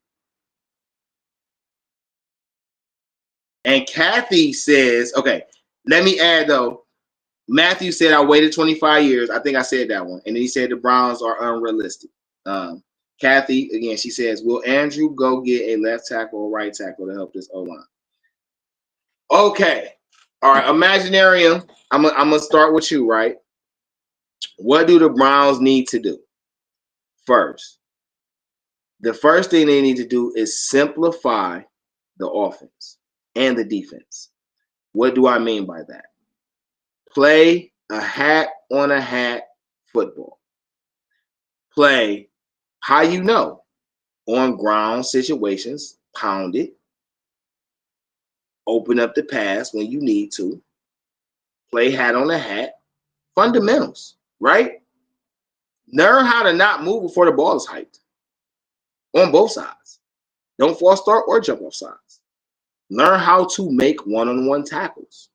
Speaker 2: And Kathy says, okay, let me add though, Matthew said, I waited 25 years. I think I said that one. And then he said the Browns are unrealistic. Kathy, again, she says, will Andrew go get a left tackle or right tackle to help this O-line? Okay. All right, Imaginarium, I'm going to start with you, right? What do the Browns need to do? First, the first thing they need to do is simplify the offense and the defense. What do I mean by that? Play a hat on a hat football. Play how you know, on ground situations, pound it. Open up the pass when you need to. Play hat on a hat. Fundamentals, right? Learn how to not move before the ball is hyped. On both sides. Don't false start or jump off sides. Learn how to make one-on-one tackles.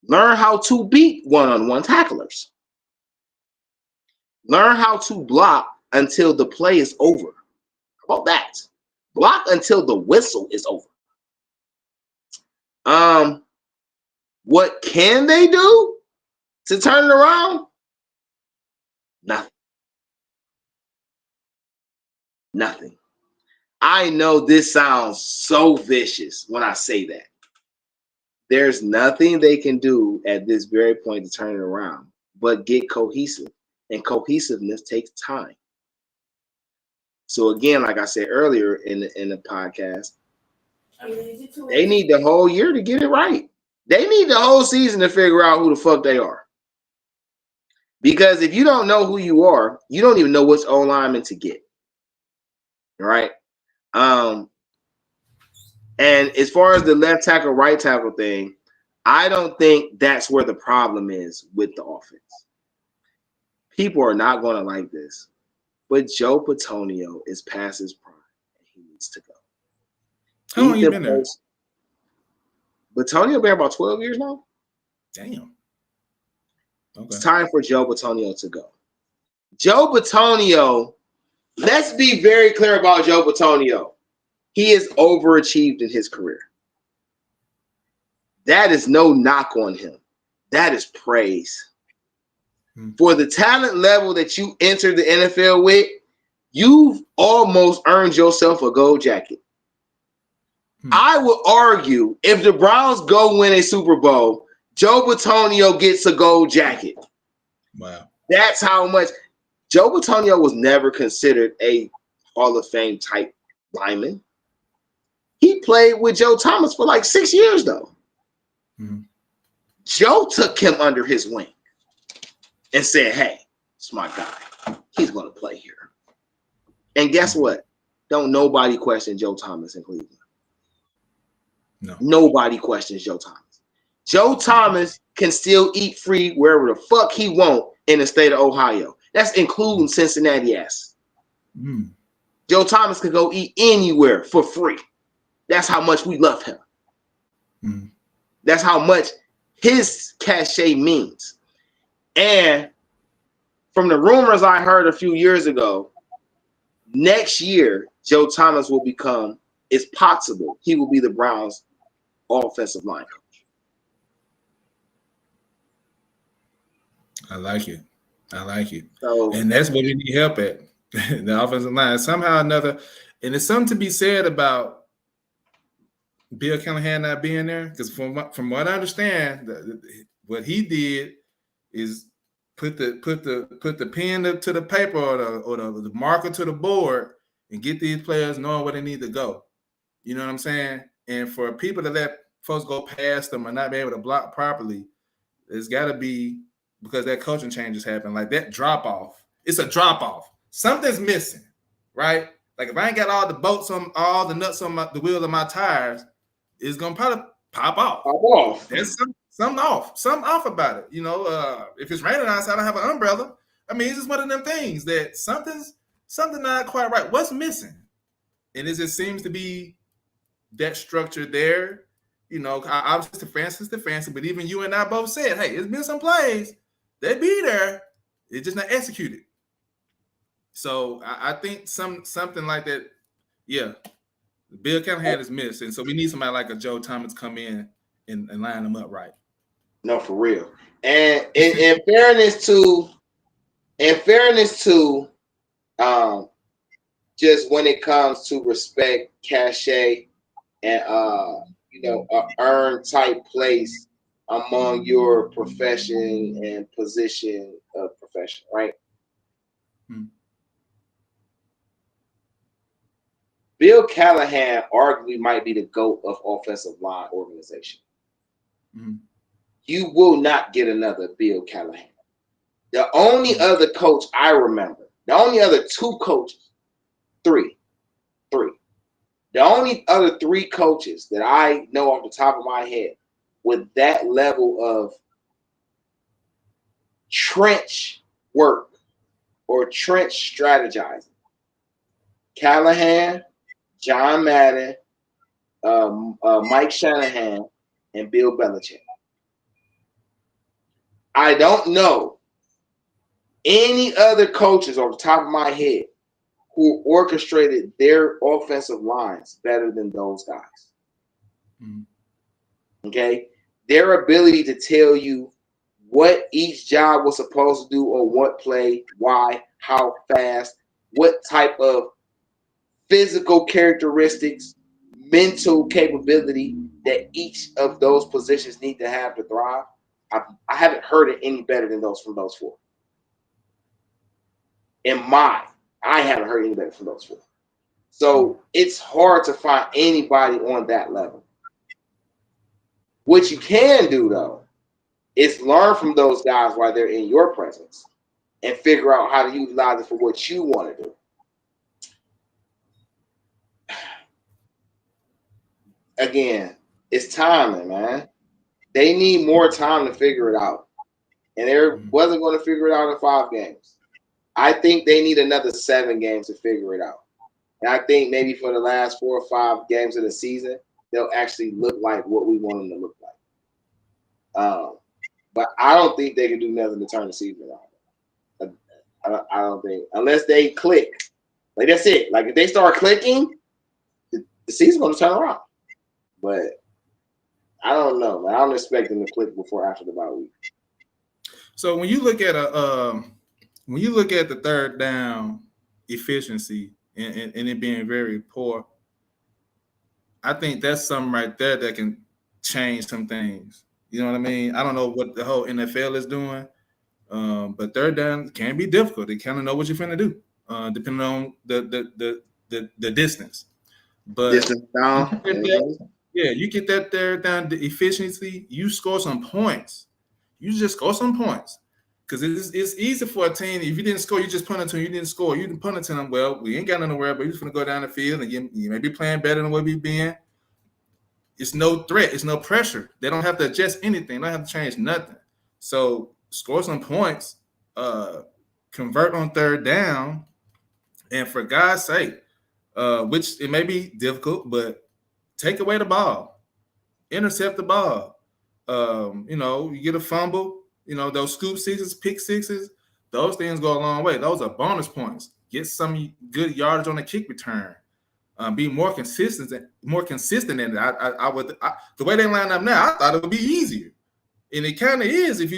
Speaker 2: Learn how to beat one-on-one tacklers. Learn how to block until the play is over. How about that? Block until the whistle is over. What can they do to turn it around? Nothing. I know this sounds so vicious when I say that. There's nothing they can do at this very point to turn it around, but get cohesive. And cohesiveness takes time. So again, like I said earlier in the podcast, they need the whole year to get it right. They need the whole season to figure out who the fuck they are. Because if you don't know who you are, you don't even know which O-lineman to get. Right? And as far as the left tackle, right tackle thing, I don't think that's where the problem is with the offense. People are not going to like this, but Joe Bitonio is past his prime and he needs to go.
Speaker 3: How long you been there?
Speaker 2: Bitonio been about 12 years now.
Speaker 3: Damn. Okay.
Speaker 2: It's time for Joe Bitonio to go. Joe Bitonio, let's be very clear about Joe Bitonio. He has overachieved in his career. That is no knock on him. That is praise. For the talent level that you entered the NFL with, you've almost earned yourself a gold jacket. I would argue if the Browns go win a Super Bowl, Joe Bitonio gets a gold jacket.
Speaker 3: Wow.
Speaker 2: That's how much Joe Bitonio was never considered a Hall of Fame type lineman. He played with Joe Thomas for like 6 years, though.
Speaker 3: Mm-hmm.
Speaker 2: Joe took him under his wing and said, hey, it's my guy. He's going to play here. And guess what? Don't nobody question Joe Thomas in Cleveland.
Speaker 3: No.
Speaker 2: Nobody questions Joe Thomas. Joe Thomas can still eat free wherever the fuck he want in the state of Ohio. That's including Cincinnati ass.
Speaker 3: Mm.
Speaker 2: Joe Thomas can go eat anywhere for free. That's how much we love him.
Speaker 3: Mm.
Speaker 2: That's how much his cachet means. And from the rumors I heard a few years ago, next year, Joe Thomas will become, it's possible, he will be the Browns' offensive line coach.
Speaker 3: I like it. I like it.
Speaker 2: So,
Speaker 3: and that's what we need help at, the offensive line. Somehow or another, and there's something to be said about Bill Callahan not being there, because from what I understand, what he did is put the pen to the paper or the marker to the board and get these players knowing where they need to go. You know what I'm saying? And for people to let folks go past them or not be able to block properly, there's got to be, because that coaching changes happen, like that drop off. It's a drop off. Something's missing, right? Like if I ain't got all the bolts on, all the nuts on the wheels of my tires, it's gonna probably pop off. There's something off about it. You know, if it's raining outside, I don't have an umbrella. I mean, it's just one of them things that something not quite right. What's missing? And it just seems to be that structure there. You know, obviously the fancy, but even you and I both said, hey, it's been some plays. They be there. It's just not executed. So I think something like that, yeah, Bill Callahan is missed. And so we need somebody like a Joe Thomas come in and line them up right.
Speaker 2: No, for real. And in fairness to just when it comes to respect, cachet, and earn type place among your profession and position of profession, right? Bill Callahan arguably might be the GOAT of offensive line organization. You will not get another Bill Callahan. The only other coach I remember, the only other two coaches, three. The only other three coaches that I know off the top of my head with that level of trench work or trench strategizing: Callahan, John Madden, Mike Shanahan, and Bill Belichick. I don't know any other coaches off the top of my head who orchestrated their offensive lines better than those guys. Okay? Their ability to tell you what each job was supposed to do or what play, why, how fast, what type of physical characteristics, mental capability that each of those positions need to have to thrive. I haven't heard it any better than those from those four. I haven't heard any better from those four. So it's hard to find anybody on that level. What you can do, though, is learn from those guys while they're in your presence and figure out how to utilize it for what you want to do. Again, it's timing, man. They need more time to figure it out. And they wasn't going to figure it out in 5 games. I think they need another 7 games to figure it out. And I think maybe for the last 4 or 5 games of the season, they'll actually look like what we want them to look like. But I don't think they can do nothing to turn the season around. I don't think, unless they click. Like, that's it. Like, if they start clicking, the season's going to turn around. But I don't know, man. I don't expect them to click before after the bye week.
Speaker 3: So when you look at the third down efficiency and it being very poor, I think that's something right there that can change some things. You know what I mean? I don't know what the whole NFL is doing, But third down can be difficult. They kind of know what you're finna do, depending on the distance. But
Speaker 2: Distance down.
Speaker 3: you get that third down efficiency. You score some points. You just score some points. Because it's easy for a team. If you didn't score, you just punt it to them. You didn't score. You didn't punt it to them. Well, we ain't got nothing to worry about. You're just going to go down the field and you may be playing better than what we've been. It's no threat. It's no pressure. They don't have to adjust anything. They don't have to change nothing. So score some points, convert on third down, and for God's sake, which it may be difficult, but take away the ball, intercept the ball. You get a fumble. Those scoop sixes, pick sixes, those things go a long way. Those are bonus points. Get some good yardage on the kick return. Be more consistent in it. The way they line up now, I thought it would be easier. And it kind of is if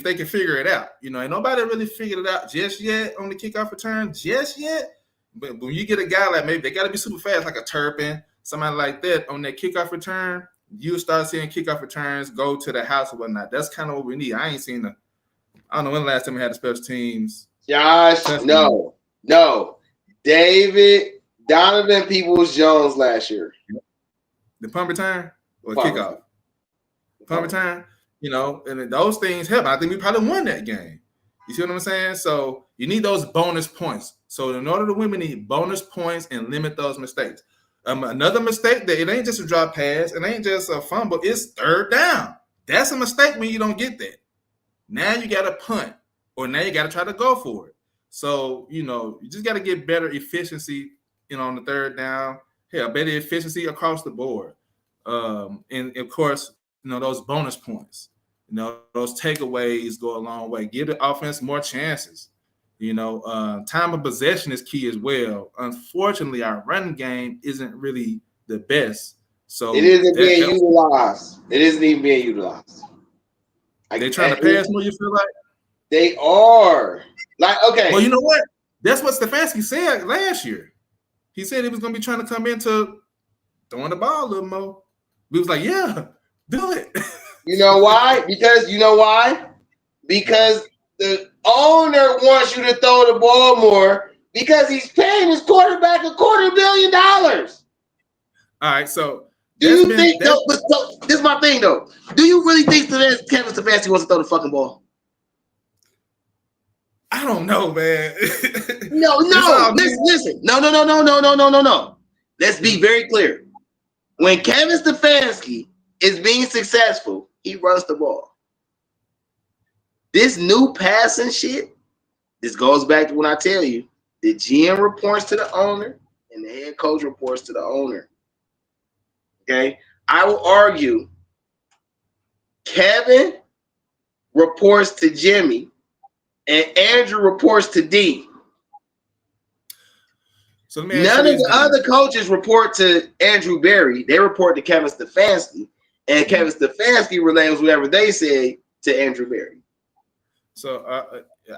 Speaker 3: they can figure it out. Ain't nobody really figured it out just yet on the kickoff return, just yet. But when you get a guy like, maybe they got to be super fast, like a Turpin, somebody like that on that kickoff return, you'll start seeing kickoff returns go to the house or whatnot. That's kind of what we need. I don't know when the last time we had the special teams.
Speaker 2: Josh, no. David Donovan Peoples-Jones last year.
Speaker 3: The punt return or kickoff? Punt return, and those things help. I think we probably won that game. You see what I'm saying? So you need those bonus points. So in order to win, we need bonus points and limit those mistakes. Another mistake that it ain't just a drop pass, it ain't just a fumble, it's third down. That's a mistake when you don't get that. Now you got to punt, or now you got to try to go for it. So, you just got to get better efficiency, on the third down. Better efficiency across the board. And of course, those bonus points, those takeaways go a long way. Give the offense more chances. Time of possession is key as well. Unfortunately, our running game isn't really the best. So
Speaker 2: it isn't being utilized. It isn't even being utilized.
Speaker 3: They trying to pass more, you feel like?
Speaker 2: They are. Like, okay.
Speaker 3: Well, you know what? That's what Stefanski said last year. He said he was going to be trying to come into throwing the ball a little more. We was like, yeah, do it.
Speaker 2: You know why? Because the owner wants you to throw the ball more because he's paying his quarterback $250 million.
Speaker 3: All right, so
Speaker 2: do you think? This is my thing, though. Do you really think that Kevin Stefanski wants to throw the fucking ball?
Speaker 3: I don't know, man.
Speaker 2: No. Listen. No. Let's be very clear. When Kevin Stefanski is being successful, he runs the ball. This new passing shit, this goes back to when I tell you, the GM reports to the owner and the head coach reports to the owner. Okay? I will argue Kevin reports to Jimmy and Andrew reports to D.
Speaker 3: So
Speaker 2: none of the other coaches report to Andrew Berry. They report to Kevin Stefanski. And Kevin Stefanski relays whatever they say to Andrew Berry.
Speaker 3: So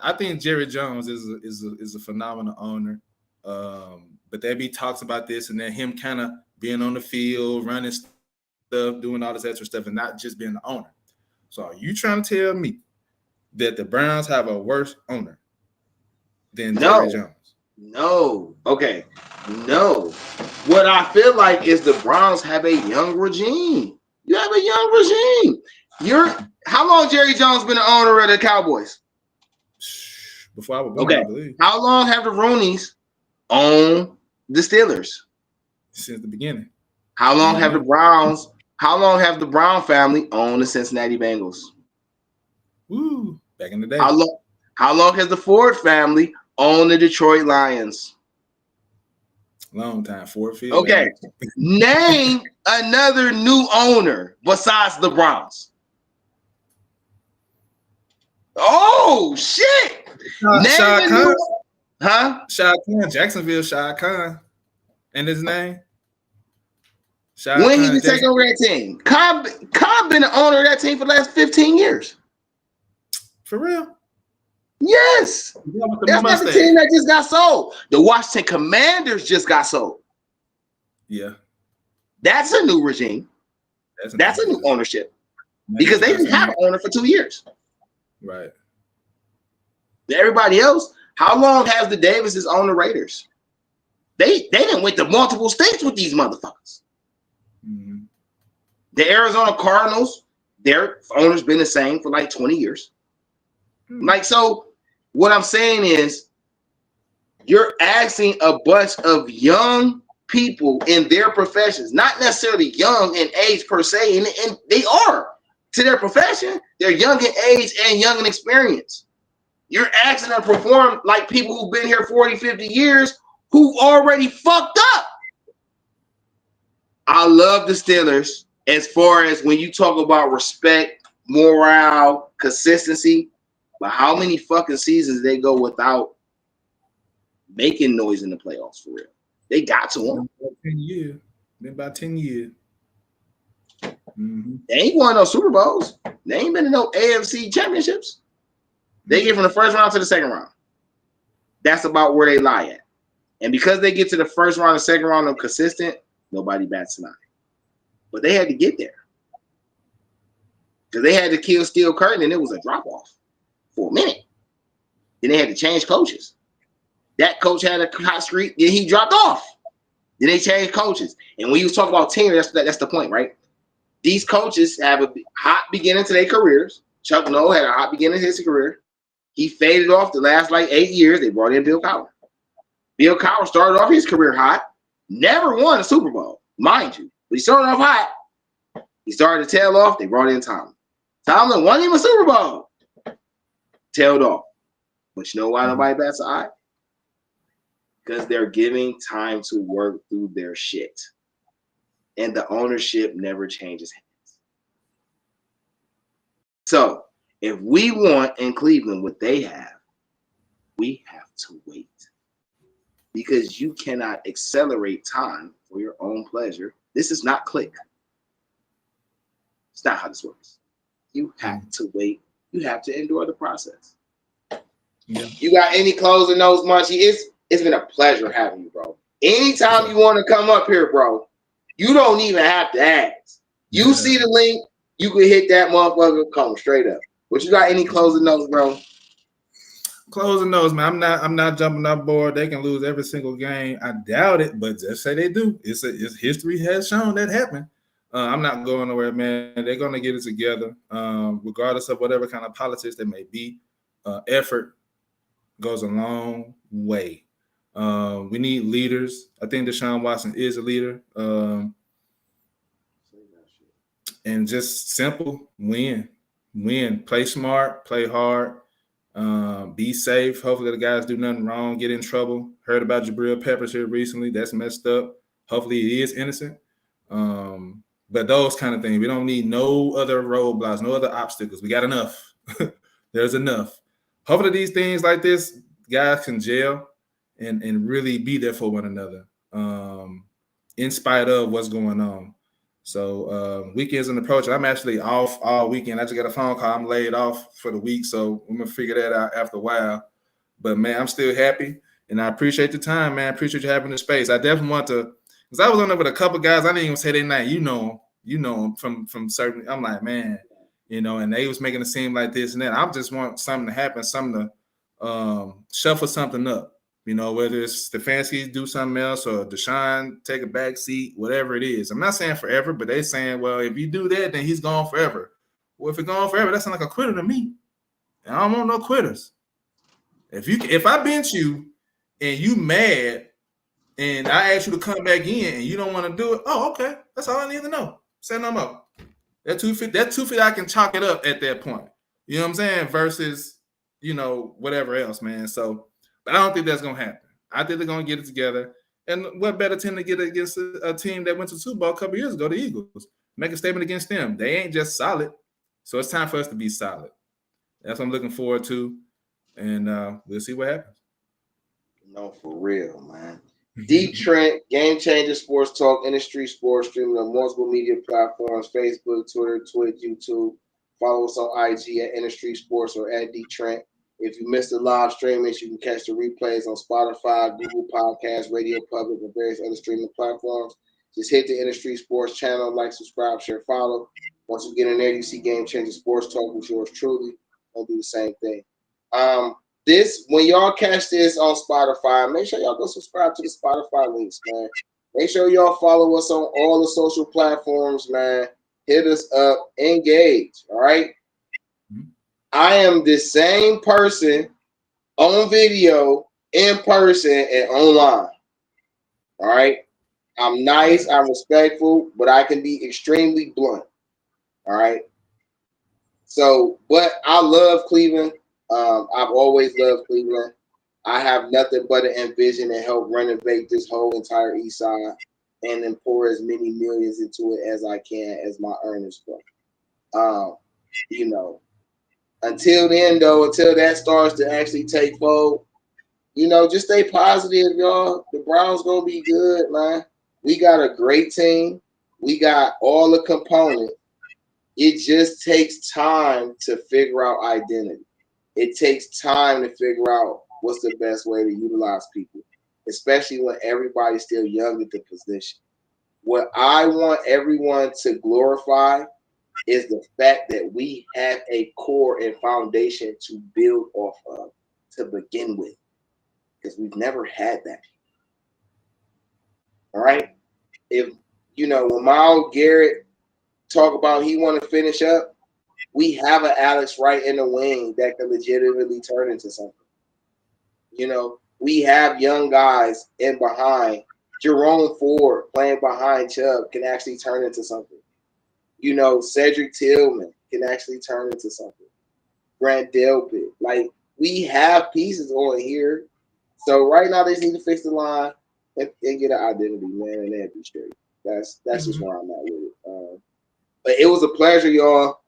Speaker 3: I think Jerry Jones is a phenomenal owner. But there be talks about this and then him kind of being on the field, running stuff, doing all this extra stuff, and not just being the owner. So are you trying to tell me that the Browns have a worse owner than Jerry Jones?
Speaker 2: No. Okay. No. What I feel like is the Browns have a young regime. You have a young regime. How long Jerry Jones been the owner of the Cowboys?
Speaker 3: Before I was born, I believe.
Speaker 2: How long have the Rooneys owned the Steelers?
Speaker 3: Since the beginning.
Speaker 2: How long have the Brown family owned the Cincinnati Bengals?
Speaker 3: Woo, back in the day.
Speaker 2: How long has the Ford family owned the Detroit Lions?
Speaker 3: Long time. Ford Field.
Speaker 2: Okay. Name another new owner besides the Browns. Oh, shit.
Speaker 3: Shad Khan.
Speaker 2: Huh?
Speaker 3: Shad Khan. Jacksonville Shad Khan. And his name?
Speaker 2: When he take over that team? Khan been the owner of that team for the last 15 years.
Speaker 3: For real?
Speaker 2: Yes. That's not the team that just got sold. The Washington Commanders just got sold.
Speaker 3: Yeah.
Speaker 2: That's a new regime. That's a new ownership. Because they didn't have an owner for 2 years.
Speaker 3: Right.
Speaker 2: Everybody else, how long has the Davises owned the Raiders? They didn't went to multiple states with these motherfuckers.
Speaker 3: Mm-hmm.
Speaker 2: The Arizona Cardinals, their owner's been the same for like 20 years. Like, so what I'm saying is you're asking a bunch of young people in their professions, not necessarily young in age per se, and they are to their profession. They're young in age and young in experience. You're asking them to perform like people who've been here 40, 50 years who already fucked up. I love the Steelers as far as when you talk about respect, morale, consistency, but how many fucking seasons they go without making noise in the playoffs for real? They got to them.
Speaker 3: 10 years. Been about 10 years. Mm-hmm.
Speaker 2: They ain't won no Super Bowls. They ain't been in no AFC championships. They get from the first round to the second round. That's about where they lie at. And because they get to the first round and second round of consistent, nobody bats an eye. But they had to get there. Because they had to kill Steel Curtain and it was a drop-off for a minute. Then they had to change coaches. That coach had a hot streak, then he dropped off. Then they changed coaches. And when you talk about tenure, that's the point, right? These coaches have a hot beginning to their careers. Chuck Noll had a hot beginning to his career. He faded off the last 8 years. They brought in Bill Cowher. Bill Cowher started off his career hot, never won a Super Bowl, mind you. But he started off hot. He started to tail off. They brought in Tomlin. Tomlin won him a Super Bowl. Tailed off. But you know why nobody bats an eye? Because they're giving time to work through their shit. And the ownership never changes hands. So, if we want in Cleveland what they have, we have to wait. Because you cannot accelerate time for your own pleasure. This is not click. It's not how this works. You have to wait. You have to endure the process. Yeah. You got any closing notes, Munchie? It's been a pleasure having you, bro. Anytime you want to come up here, bro, you don't even have to ask. You see the link, you can hit that motherfucker, come straight up. But you got any closing notes, bro?
Speaker 3: Closing notes, man. I'm not jumping up board. They can lose every single game. I doubt it, but just say they do. It's history has shown that happen. I'm not going nowhere, man. They're gonna get it together, regardless of whatever kind of politics there may be. Effort goes a long way. We need leaders. I think Deshaun Watson is a leader. And just simple, win. Play smart, play hard. Be safe. Hopefully the guys do nothing wrong, get in trouble. Heard about Jabril Peppers here recently. That's messed up. Hopefully he is innocent. But those kind of things. We don't need no other roadblocks, no other obstacles. We got enough. There's enough. Hopefully these things like this, guys can gel and really be there for one another in spite of what's going on. So weekends in approach. I'm actually off all weekend. I just got a phone call. I'm laid off for the week, so I'm gonna figure that out after a while. But man, I'm still happy, and I appreciate the time, man. I appreciate you having the space. I definitely want to, because I was on there with a couple guys. I didn't even say their name. You know them from certain. I'm like, man, and they was making it seem like this and that. I just want something to happen, something to shuffle something up. Whether it's Stefanski do something else or Deshaun take a back seat, whatever it is. I'm not saying forever, but they're saying, well, if you do that, then he's gone sounds Well, if it's gone forever, that sounds like a quitter to me. And I don't want no quitters. If I bench you and you mad and I ask you to come back in and you don't want to do it, oh, okay. That's all I need to know. Set them up. That 250, I can chalk it up at that point. You know what I'm saying? Versus, whatever else, man. So, but I don't think that's going to happen. I think they're going to get it together. And what better team to get against a team that went to the Super Bowl a couple years ago, the Eagles? Make a statement against them. They ain't just solid. So it's time for us to be solid. That's what I'm looking forward to. And we'll see what happens.
Speaker 2: No, for real, man. DeeTrynt, GameChangaSports Talk, InDaStreetzSportz, streaming on multiple media platforms, Facebook, Twitter, Twitch, YouTube. Follow us on IG at InDaStreetzSportz or at DeeTrynt. If you missed the live streamings, you can catch the replays on Spotify, Google Podcasts, Radio Public, and various other streaming platforms. Just hit the InDaStreetzSportz channel, like, subscribe, share, follow. Once you get in there, you see GameChangaSports Talk with yours truly. I'll do the same thing. this when y'all catch this on Spotify, make sure y'all go subscribe to the Spotify links, man. Make sure y'all follow us on all the social platforms, man. Hit us up, engage. All right. I am the same person on video, in person, and online. All right. I'm nice, I'm respectful, but I can be extremely blunt. All right. So, but I love Cleveland. I've always loved Cleveland. I have nothing but an ambition to help renovate this whole entire East Side and then pour as many millions into it as I can as my earnings grow. You know, until then, though, until that starts to actually take fold, you know, just stay positive, y'all. The Browns gonna be good, man. We got a great team. We got all the components. It just takes time to figure out identity. It takes time to figure out what's the best way to utilize people, especially when everybody's still young at the position. What I want everyone to glorify is the fact that we have a core and foundation to build off of to begin with, because we've never had that. All right? If, you know, when Myles Garrett talk about he want to finish up, we have an Alex Wright in the wing that can legitimately turn into something. You know, we have young guys in behind. Jerome Ford playing behind Chubb can actually turn into something. You know, Cedric Tillman can actually turn into something. Grant Delpit. Like, we have pieces on here. So right now they just need to fix the line and get an identity, man, and that'd be straight. That's just where I'm at with it. But it was a pleasure, y'all.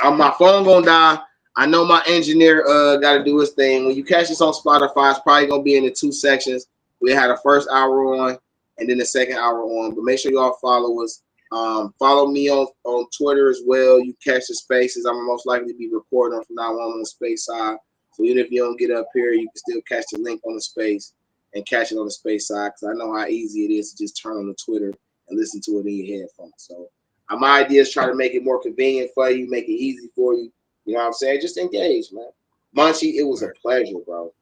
Speaker 2: My phone gonna die. I know my engineer got to do his thing. When you catch this on Spotify, it's probably gonna be in the 2 sections. We had a first hour on and then the second hour on. But make sure y'all follow us. Follow me on Twitter as well. You catch the spaces. I'm most likely to be recording from now on the space side. So even if you don't get up here, you can still catch the link on the space and catch it on the space side, because I know how easy it is to just turn on the Twitter and listen to it in your headphones. So my idea is try to make it more convenient for you, make it easy for you. You know what I'm saying? Just engage, man. Munchie, it was a pleasure, bro.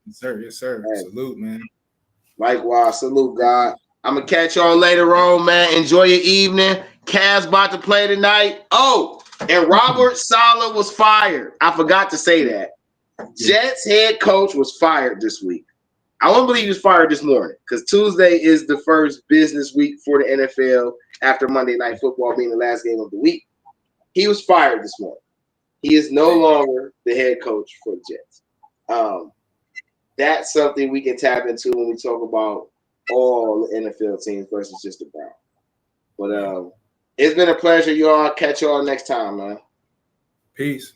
Speaker 3: Yes, sir. Yes, sir. Man. Salute, man.
Speaker 2: Likewise, salute, God. I'm going to catch y'all later on, man. Enjoy your evening. Cavs about to play tonight. Oh, and Robert Saleh was fired. I forgot to say that. Jets head coach was fired this week. I won't believe he was fired this morning, because Tuesday is the first business week for the NFL after Monday Night Football being the last game of the week. He was fired this morning. He is no longer the head coach for the Jets. That's something we can tap into when we talk about all the NFL teams versus just the Browns. But it's been a pleasure, y'all. Catch y'all next time, man.
Speaker 3: Peace.